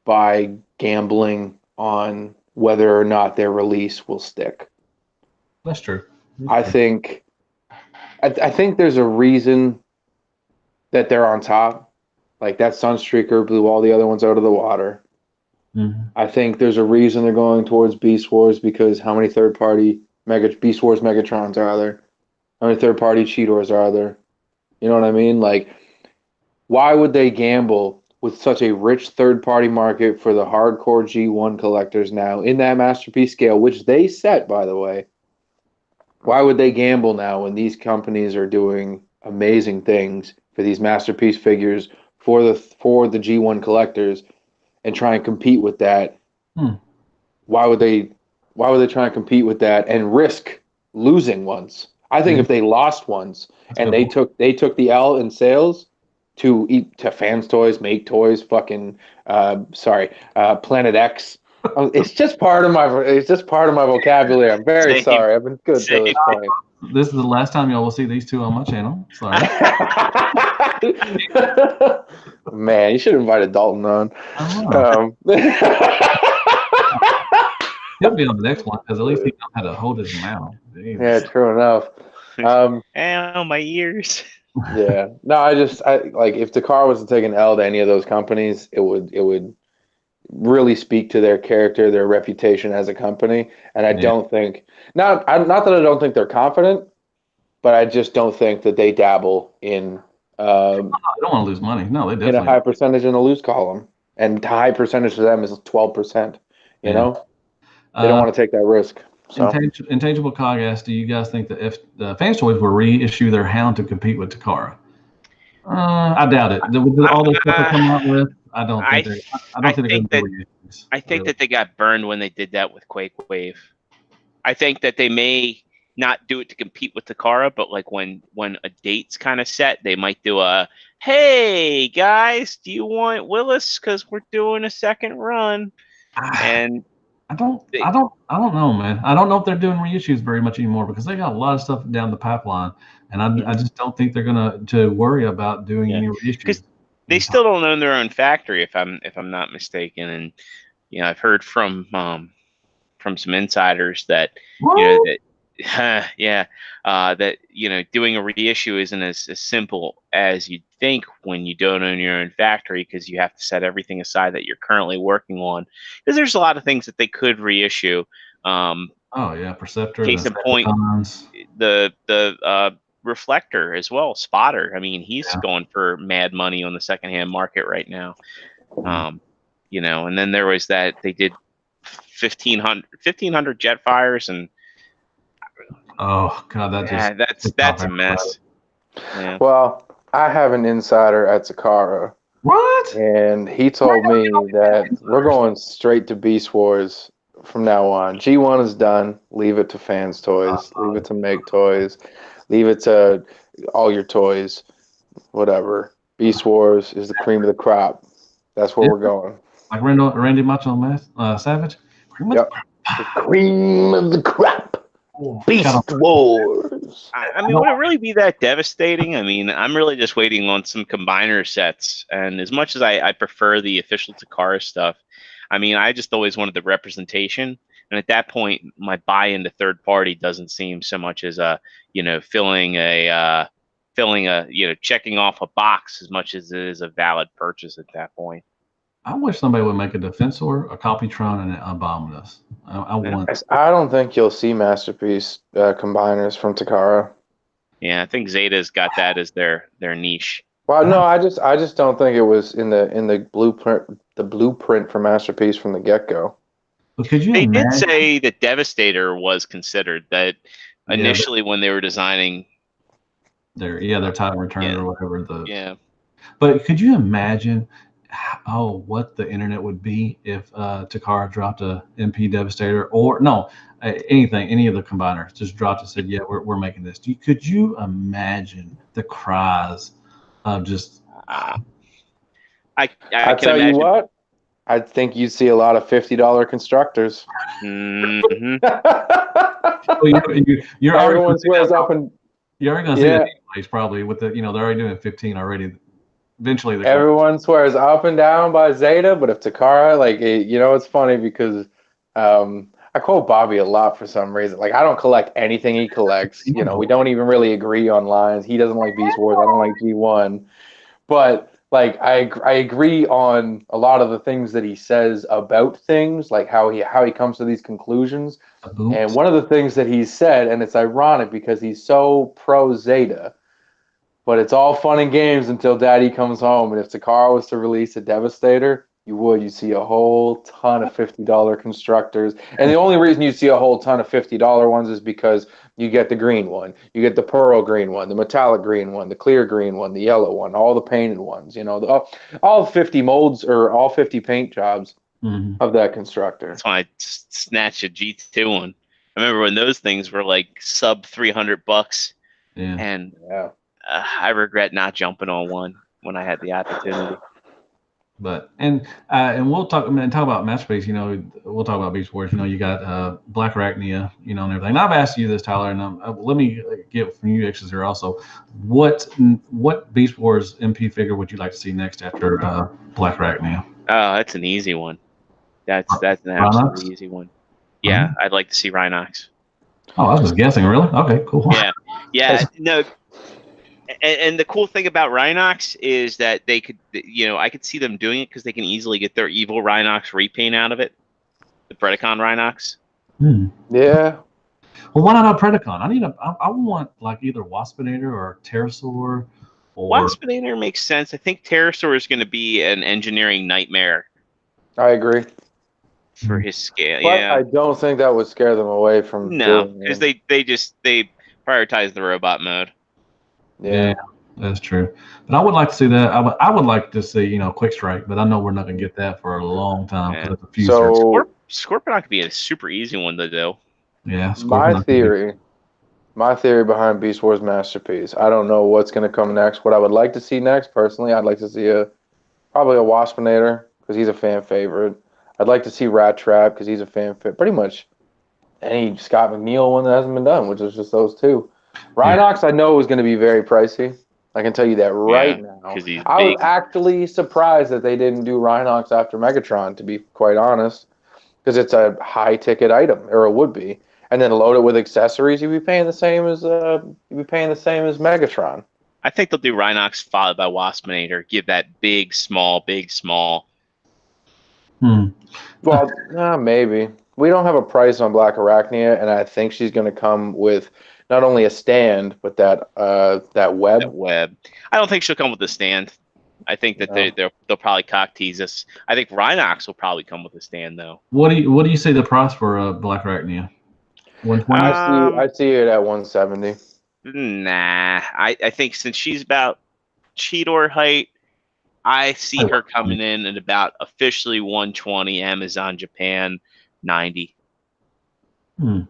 by gambling on whether or not their release will stick. That's true. I think there's a reason that they're on top. Like that Sunstreaker blew all the other ones out of the water. I think there's a reason they're going towards Beast Wars because how many third-party Beast Wars Megatrons are there? How many third-party Cheetors are there? You know what I mean? Like, why would they gamble with such a rich third-party market for the hardcore G1 collectors now in that Masterpiece scale, which they set, by the way? Why would they gamble now when these companies are doing amazing things for these Masterpiece figures for the G1 collectors and try and compete with that? Why would they try and compete with that and risk losing ones? I think if they lost ones and they took the L in sales to Fans Toys, Make Toys, fucking Planet X. It's just part of my vocabulary. I'm very sorry. I've been good till this point. This is the last time y'all will see these two on my channel. Sorry. Man, you should have invited Dalton on. He'll be on the next one because at least he knows how to hold his mouth. Jeez. Yeah, true enough. Ow, my ears. Yeah. No, I like if Takara was to take an L to any of those companies, it would really speak to their character, their reputation as a company. And I don't think not that I don't think they're confident, but I just don't think that they dabble in they don't want to lose money. No, they definitely in a high percentage in the lose column. And high percentage for them is 12%. You know? They don't want to take that risk. So. Intangible Cog asks, do you guys think that if the Fans Toys will reissue their Hound to compete with Takara? I doubt it. With all the stuff they come out with, I don't think they're going to reissues. I think that they got burned when they did that with Quake Wave. I think that they may not do it to compete with Takara, but like when a date's kind of set, they might do a, hey guys, do you want Willis? Because we're doing a second run. And I don't know, man. I don't know if they're doing reissues very much anymore because they got a lot of stuff down the pipeline, and I just don't think they're gonna to worry about doing any reissues. Because they still don't own their own factory, if I'm not mistaken, and I've heard from some insiders that that doing a reissue isn't as simple as you'd think when you don't own your own factory, because you have to set everything aside that you're currently working on, because there's a lot of things that they could reissue. Perceptor, case in point, the Reflector as well, Spotter. I mean, he's going for mad money on the secondhand market right now. And then there was that they did 1,500 Jetfires, and Oh God, that Yeah, that's a mess. Yeah. Well, I have an insider at Takara, What? and he told me that we're going straight to Beast Wars from now on. G1 is done. Leave it to fans' toys. Leave it to make toys. Leave it to all your toys. Whatever. Beast Wars is the cream of the crop. That's where we're going. Like Randy Macho Savage. Yep. The cream of the crop. Beast Wars. I mean, would it really be that devastating? I mean, I'm really just waiting on some combiner sets. And as much as I prefer the official Takara stuff, I mean, I just always wanted the representation. And at that point, my buy into third party doesn't seem so much as checking off a box as much as it is a valid purchase at that point. I wish somebody would make a Defensor, a Copytron, and an Abominus. I don't think you'll see Masterpiece combiners from Takara. Yeah, I think Zeta's got that as their niche. Well, no, I just don't think it was in the blueprint for Masterpiece from the get-go. But could you They imagine? did say that Devastator was considered that initially when they were designing their Titan Returner or whatever. But could you imagine what the internet would be if Takara dropped a MP Devastator or any of the combiners just dropped and said, yeah, we're making this. Could you imagine the cries of just I tell you what, I think you'd see a lot of $50 constructors. Mm-hmm. You're everyone swears up and you're already gonna see that anyways, probably with the they're already doing 15 already. Eventually, everyone swears up and down by Zeta, but if Takara, it's funny because I quote Bobby a lot for some reason. Like, I don't collect anything he collects. We don't even really agree on lines. He doesn't like Beast Wars. I don't like G1. But I agree on a lot of the things that he says about things, like how he comes to these conclusions. And one of the things that he said, and it's ironic because he's so pro Zeta, but it's all fun and games until Daddy comes home. And if Takara was to release a Devastator, you see a whole ton of $50 constructors. And the only reason you see a whole ton of $50 ones is because you get the green one, you get the pearl green one, the metallic green one, the clear green one, the yellow one, all the painted ones. All 50 molds or all 50 paint jobs of that constructor. That's why I snatched a G2 one. I remember when those things were like sub $300. Yeah. And I regret not jumping on one when I had the opportunity. But and we'll talk about Masterpiece. We'll talk about Beast Wars. You got Black Arachnia, and everything. And I've asked you this, Tyler, and let me get from you X's here also. What Beast Wars MP figure would you like to see next after Black Arachnia? Oh, that's an easy one. That's an absolutely easy one. Yeah, I'd like to see Rhinox. Oh, I was just guessing. Really? Okay, cool. Yeah. No. And the cool thing about Rhinox is that they could, I could see them doing it because they can easily get their evil Rhinox repaint out of it, the Predacon Rhinox. Yeah. Well, why not a Predacon? I want either Waspinator or Pterosaur. Waspinator makes sense. I think Pterosaur is going to be an engineering nightmare. I agree. For his scale, but I don't think that would scare them away from. No, because they prioritize the robot mode. Yeah, that's true. But I would like to see that. I would like to see, Quick Strike, but I know we're not going to get that for a long time because it's a future. So Scorpion could be a super easy one to do. Yeah, my theory behind Beast Wars Masterpiece. I don't know what's going to come next. What I would like to see next, personally, I'd like to see probably a Waspinator because he's a fan favorite. I'd like to see Rat Trap because he's a fan favorite. Pretty much any Scott McNeil one that hasn't been done, which is just those two. Rhinox, I know, is going to be very pricey. I can tell you that right now. I was actually surprised that they didn't do Rhinox after Megatron, to be quite honest, because it's a high-ticket item, or it would be. And then load it with accessories, you'd be paying the same as Megatron. I think they'll do Rhinox followed by Waspinator. Give that big, small. Well, maybe. We don't have a price on Black Arachnia, and I think she's going to come with not only a stand, but that web. That web. I don't think she'll come with a stand. I think that they'll probably cock tease us. I think Rhinox will probably come with a stand though. What do you say the price for Black Arachnia? 120. I see it at 170. Nah, I think since she's about Cheetor height, I see her coming in at about officially 120. Amazon Japan 90. Hmm.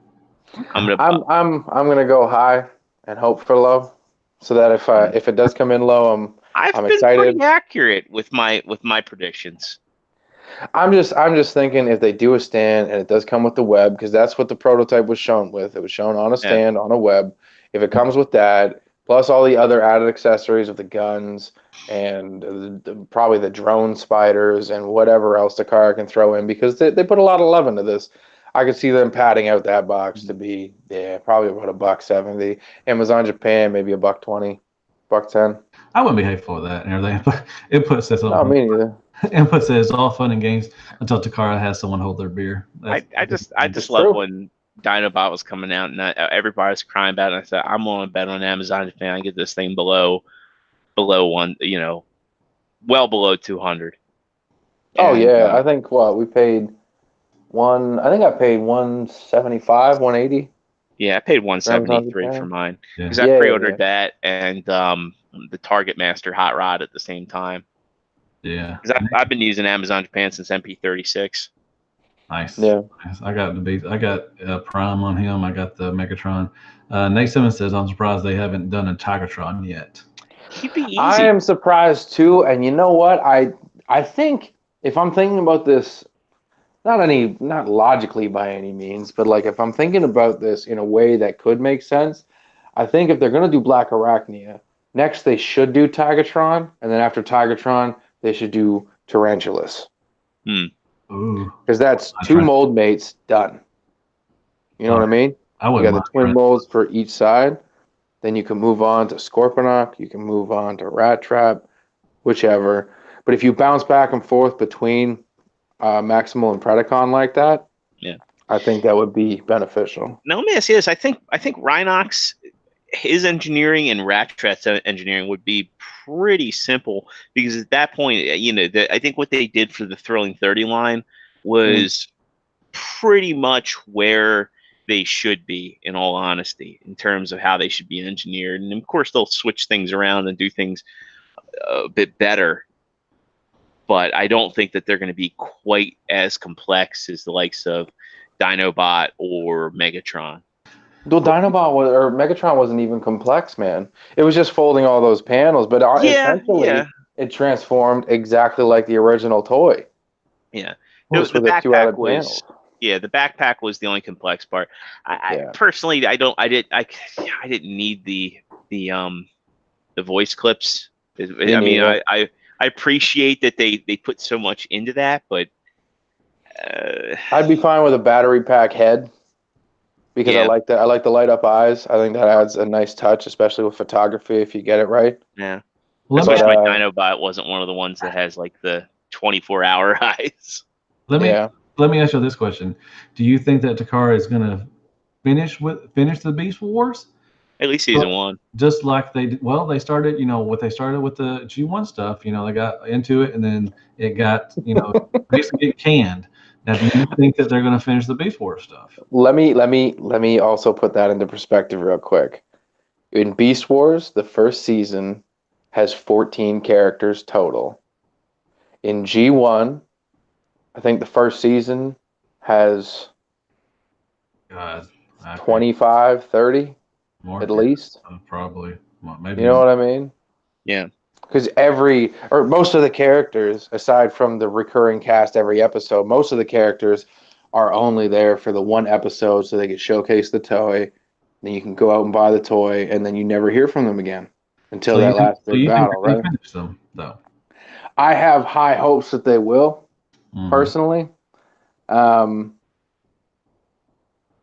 I'm gonna go high and hope for low, so that if it does come in low, I've I'm been excited. pretty accurate with my predictions. I'm just thinking if they do a stand and it does come with the web, because that's what the prototype was shown with. It was shown on a stand on a web. If it comes with that, plus all the other added accessories of the guns and probably the drone spiders and whatever else the car can throw in, because they put a lot of love into this. I could see them padding out that box to be probably about $170. Amazon Japan maybe $120, $110. I wouldn't be hateful with that and everything, but input says No, me neither. Input says all fun and games until Takara has someone hold their beer. I just love when Dinobot was coming out and everybody was crying about it. And I said, I'm going to bet on Amazon Japan. I get this thing below one, well below 200. Oh, yeah. I think we paid I think I paid 175, 180. Yeah, I paid 173 for mine because I pre-ordered that and the Target Master Hot Rod at the same time. Yeah, because I've been using Amazon Japan since MP36. Nice. Yeah. Nice. I got Prime on him. I got the Megatron. Nate Simmons says, I'm surprised they haven't done a Tigertron yet. He'd be easy. I am surprised too. And you know what? I think if I'm thinking about this, not logically by any means, but like if I'm thinking about this in a way that could make sense, I think if they're going to do Black Arachnia, next they should do Tigatron, and then after Tigatron, they should do Tarantulas. Because that's two mold mates done. You know what I mean? You got the twin molds for each side. Then you can move on to Scorponok. You can move on to Rat Trap, whichever. But if you bounce back and forth between Maximal and Predacon like that, I think that would be beneficial. Now let me ask you this: I think Rhinox, his engineering and Rat Trap's engineering would be pretty simple because at that point, I think what they did for the Thrilling 30 line was pretty much where they should be, in all honesty, in terms of how they should be engineered. And of course, they'll switch things around and do things a bit better. But I don't think that they're going to be quite as complex as the likes of Dinobot or Megatron. Well, Megatron wasn't even complex, man. It was just folding all those panels, but essentially it transformed exactly like the original toy. Yeah. The backpack was. Yeah, the backpack was the only complex part. I personally, I didn't need the voice clips. I appreciate that they put so much into that, but I'd be fine with a battery pack head because I like that. I like the light up eyes. I think that adds a nice touch, especially with photography if you get it right. Yeah. Especially my Dinobot wasn't one of the ones that has like the 24-hour eyes. Let me ask you this question: do you think that Takara is going to finish the Beast Wars? At least season 1. Just like they started, what they started with the G1 stuff. They got into it, and then it got, basically get canned. Now, do you think that they're going to finish the Beast Wars stuff? Let me also put that into perspective real quick. In Beast Wars, the first season has 14 characters total. In G1, I think the first season has 25, 30 at least. Probably. Maybe. You know what I mean? Yeah. Because most of the characters, aside from the recurring cast every episode, most of the characters are only there for the one episode so they can showcase the toy. Then you can go out and buy the toy, and then you never hear from them again until that last big battle, right? Finish them, though? I have high hopes that they will, personally,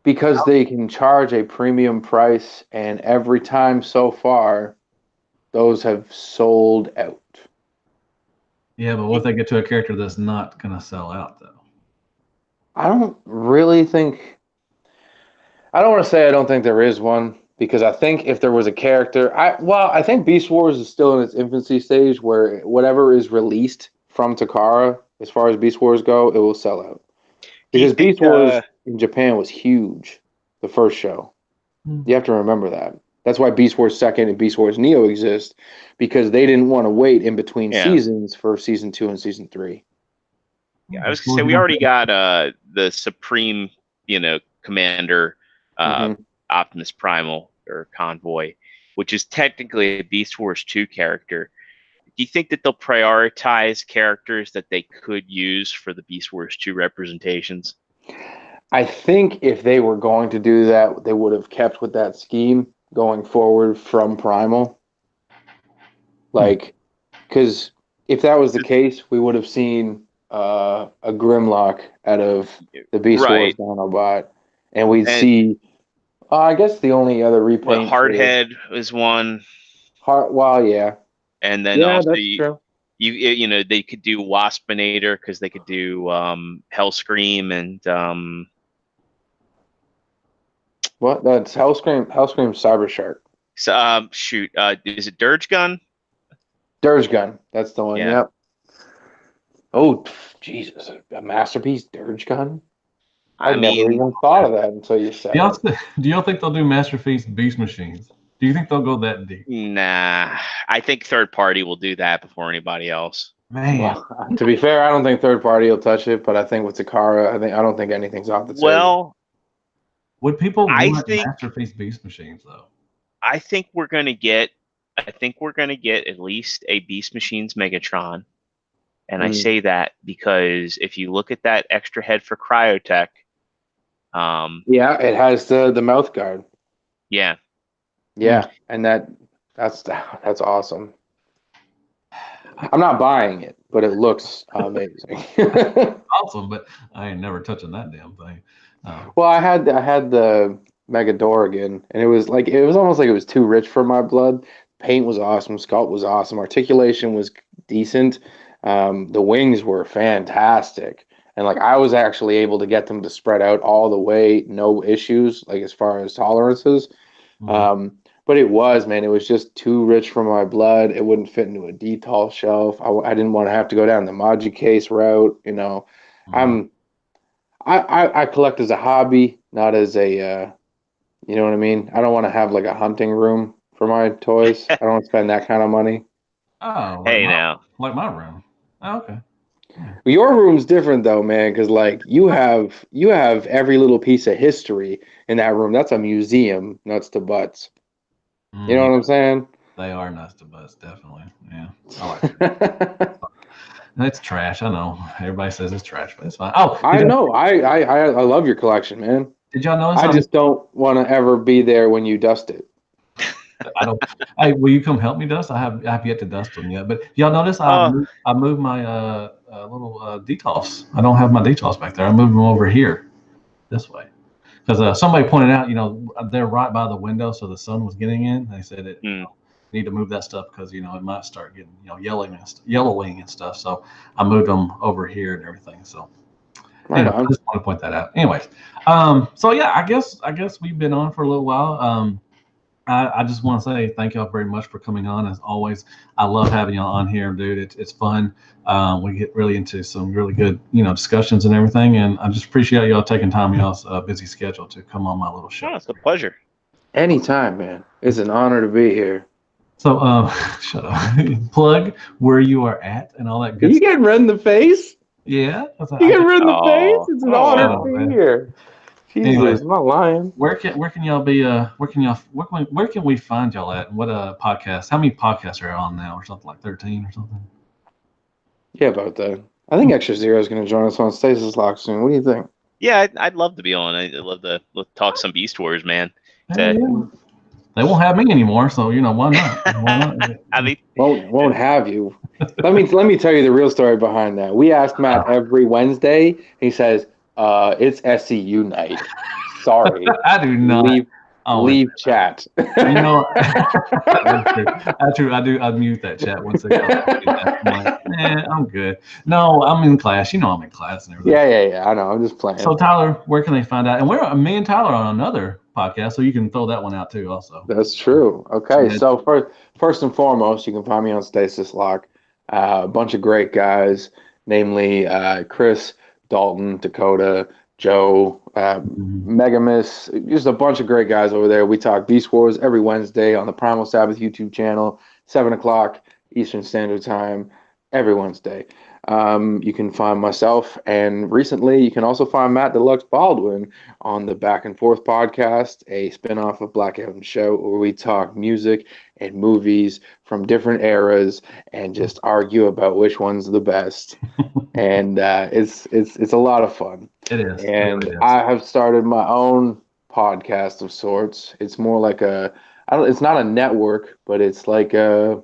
because they can charge a premium price, and every time so far, those have sold out. Yeah, but what if they get to a character that's not going to sell out, though? I don't really think... I don't want to say I don't think there is one, because I think if there was a character... I think Beast Wars is still in its infancy stage, where whatever is released from Takara, as far as Beast Wars go, it will sell out. Because Beast Wars in Japan was huge. the first show. Hmm. You have to remember that. That's why Beast Wars Second and Beast Wars Neo exist, because they didn't want to wait in between seasons for season 2 and season 3. Yeah, I was gonna say we already got the Supreme, Commander, Optimus Primal or Convoy, which is technically a Beast Wars 2 character. Do you think that they'll prioritize characters that they could use for the Beast Wars 2 representations? I think if they were going to do that, they would have kept with that scheme going forward from Primal. Like, because if that was the case, we would have seen a Grimlock out of the Beast Wars Dinobot, and we'd see. I guess the only other repaint. Hardhead is one. Well, yeah. And then also that's true. They could do Waspinator because they could do Hellscream and what? That's Hellscream Cyber Shark. So is it Dirge Gun? Dirge Gun, that's the one. Yeah. Yep. Oh Jesus, a masterpiece, Dirge Gun. I never even thought of that until you said it. Do y'all think they'll do masterpiece Beast Machines? Do you think they'll go that deep? Nah, I think third party will do that before anybody else. Man, well, to be fair, I don't think third party will touch it, but I think with Takara, I don't think anything's off the table. Well, would people want masterpiece Beast Machines though? I think we're gonna get at least a Beast Machines Megatron, and I say that because if you look at that extra head for Cryotech, yeah, it has the mouth guard. Yeah. Yeah, and that's awesome. I'm not buying it, but it looks amazing. Awesome, but I ain't never touching that damn thing. Well, I had the Megadorigan, and it was almost like it was too rich for my blood. Paint was awesome, sculpt was awesome, articulation was decent. The wings were fantastic, and like I was actually able to get them to spread out all the way, no issues, like as far as tolerances. But it was just too rich for my blood. It wouldn't fit into a detail shelf. I didn't want to have to go down the Maji case route. I collect as a hobby, not as a, you know what I mean? I don't want to have like a hunting room for my toys. I don't want to spend that kind of money. Oh, like my room. Oh, okay. Your room's different though, man, because like you have every little piece of history in that room. That's a museum, nuts to butts. You know what I'm saying? They are nuts to butts, definitely. Yeah. I like it. It's trash. I know. Everybody says it's trash, but it's fine. Oh, I know. I love your collection, man. Did y'all notice? I just don't want to ever be there when you dust it. I don't. Hey, will you come help me dust? I have yet to dust them yet. But y'all notice I moved my little DTOS. I don't have my DTOS back there. I moved them over here, this way, because somebody pointed out, they're right by the window, so the sun was getting in. They said it. Need to move that stuff because it might start getting yellowing and stuff. So I moved them over here and everything. So I just want to point that out. Anyways, so yeah, I guess we've been on for a little while. I just want to say thank y'all very much for coming on. As always, I love having y'all on here, dude. It's fun. We get really into some really good discussions and everything, and I just appreciate y'all taking time in y'all's busy schedule to come on my little show. Oh, it's a pleasure. Anytime, man. It's an honor to be here. So, shut up. Plug where you are at and all that good stuff. You getting red in the face? Yeah. You getting red in the face? It's an honor to be here. Jesus, anyways, I'm not lying. Where can y'all be? Where can we find y'all at? What podcast? How many podcasts are on now, or something like 13 or something? Yeah, about that. I think Extra Zero is going to join us on Stasis Lock soon. What do you think? Yeah, I'd love to be on. I'd love to talk some Beast Wars, man. They won't have me anymore, so why not? I mean, won't have you. Let me tell you the real story behind that. We asked Matt every Wednesday. He says, "It's SCU night." Sorry, I do not leave chat. That's true. I do. I mute that chat once they go. I'm like, I'm good. No, I'm in class. I'm in class and everything. Yeah. I know. I'm just playing. So Tyler, where can they find out? And me and Tyler on another podcast, so you can throw that one out too. Also, that's true. Okay, so first and foremost, you can find me on Stasis Lock. A bunch of great guys, namely Chris, Dalton, Dakota, Joe, Megamus, just a bunch of great guys over there. We talk Beast Wars every Wednesday on the Primal Sabbath YouTube channel, 7 o'clock Eastern Standard Time, every Wednesday. You can find myself, and recently you can also find Matt Deluxe Baldwin on the Back and Forth podcast, a spinoff of Black Adam Show, where we talk music and movies from different eras and just argue about which one's the best. And it's a lot of fun. It is. And it really is. I have started my own podcast of sorts. It's more like it's not a network, but it's like a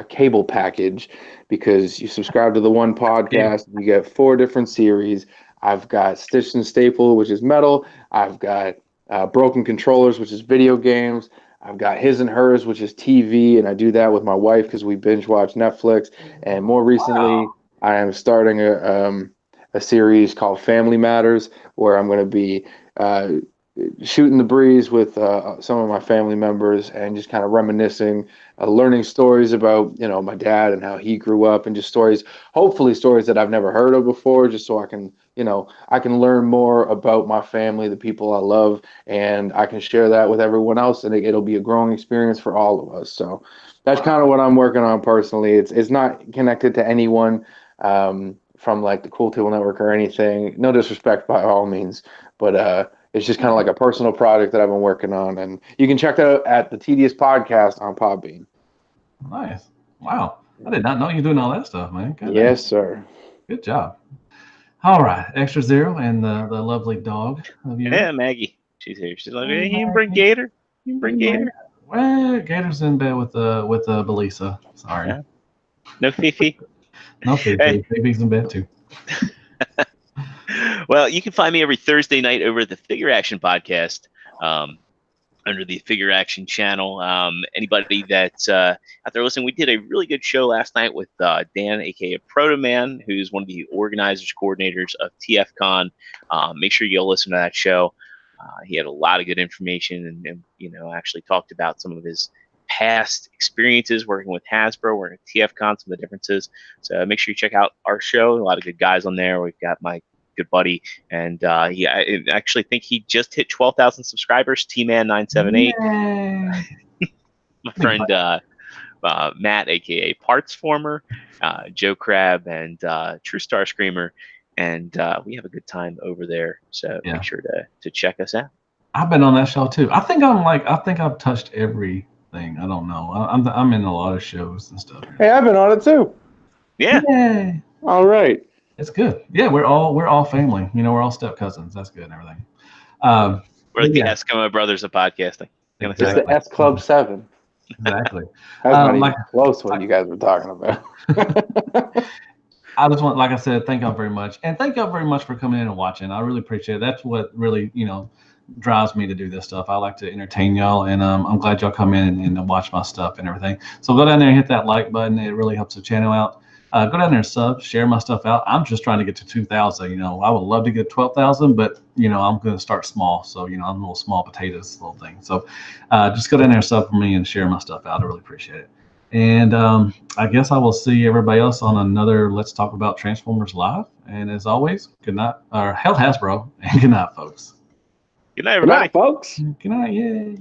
cable package, because you subscribe to the one podcast, you get 4 different series. I've got Stitched and Staple, which is metal. I've got Broken Controllers, which is video games. I've got His and Hers, which is TV, and I do that with my wife because we binge watch Netflix. And more recently, I am starting a series called Family Matters, where I'm going to be shooting the breeze with some of my family members and just kind of reminiscing, learning stories about, my dad and how he grew up, and just hopefully stories that I've never heard of before, just so I can learn more about my family, the people I love, and I can share that with everyone else, and it'll be a growing experience for all of us. So that's kind of what I'm working on personally. It's not connected to anyone from like the Cool Table Network or anything. No disrespect by all means, but it's just kind of like a personal project that I've been working on, and you can check that out at the Tedious Podcast on Podbean. Nice. Wow. I did not know you were doing all that stuff, man. Yes, sir. Good job. All right. Extra Zero and the lovely dog of yours. Yeah, Maggie. She's here. She's like, hey, you can bring Gator. You can bring Gator. Well, Gator's in bed with Belisa. Sorry. Yeah. No Fifi. No Fifi. Hey. Fifi's in bed too. Well, you can find me every Thursday night over at the Figure Action Podcast, under the Figure Action channel. Anybody that's out there listening, we did a really good show last night with Dan, aka Proto Man, who's one of the organizers, coordinators of TFCon. Make sure you'll listen to that show. He had a lot of good information, and actually talked about some of his past experiences working with Hasbro, working with TFCon, some of the differences. So make sure you check out our show. A lot of good guys on there. We've got my good buddy, and I actually think he just hit 12,000 subscribers. T-Man978. My friend Matt, aka Parts Former, Joe Crab, and True Star Screamer, and we have a good time over there. So make sure to check us out. I've been on that show too. I think I've touched everything. I don't know. I'm in a lot of shows and stuff. Hey, I've been on it too. Yeah. Yay. All right. It's good. Yeah, we're all family. We're all step cousins. That's good and everything. We're like the Eskimo brothers of podcasting. It's the S Club 7. Exactly. That's not even close what you guys were talking about. I just want, like I said, thank y'all very much. And thank y'all very much for coming in and watching. I really appreciate it. That's what really, drives me to do this stuff. I like to entertain y'all, and I'm glad y'all come in and watch my stuff and everything. So go down there and hit that like button. It really helps the channel out. Go down there and sub, share my stuff out. I'm just trying to get to 2,000. I would love to get 12,000, but I'm going to start small. So I'm a little small potatoes little thing. So just go down there and sub for me and share my stuff out. I really appreciate it. And I guess I will see everybody else on another Let's Talk About Transformers Live. And as always, good night, or Hell Hasbro, and good night, folks. Good night, everybody. Good night, folks. Good night, yay.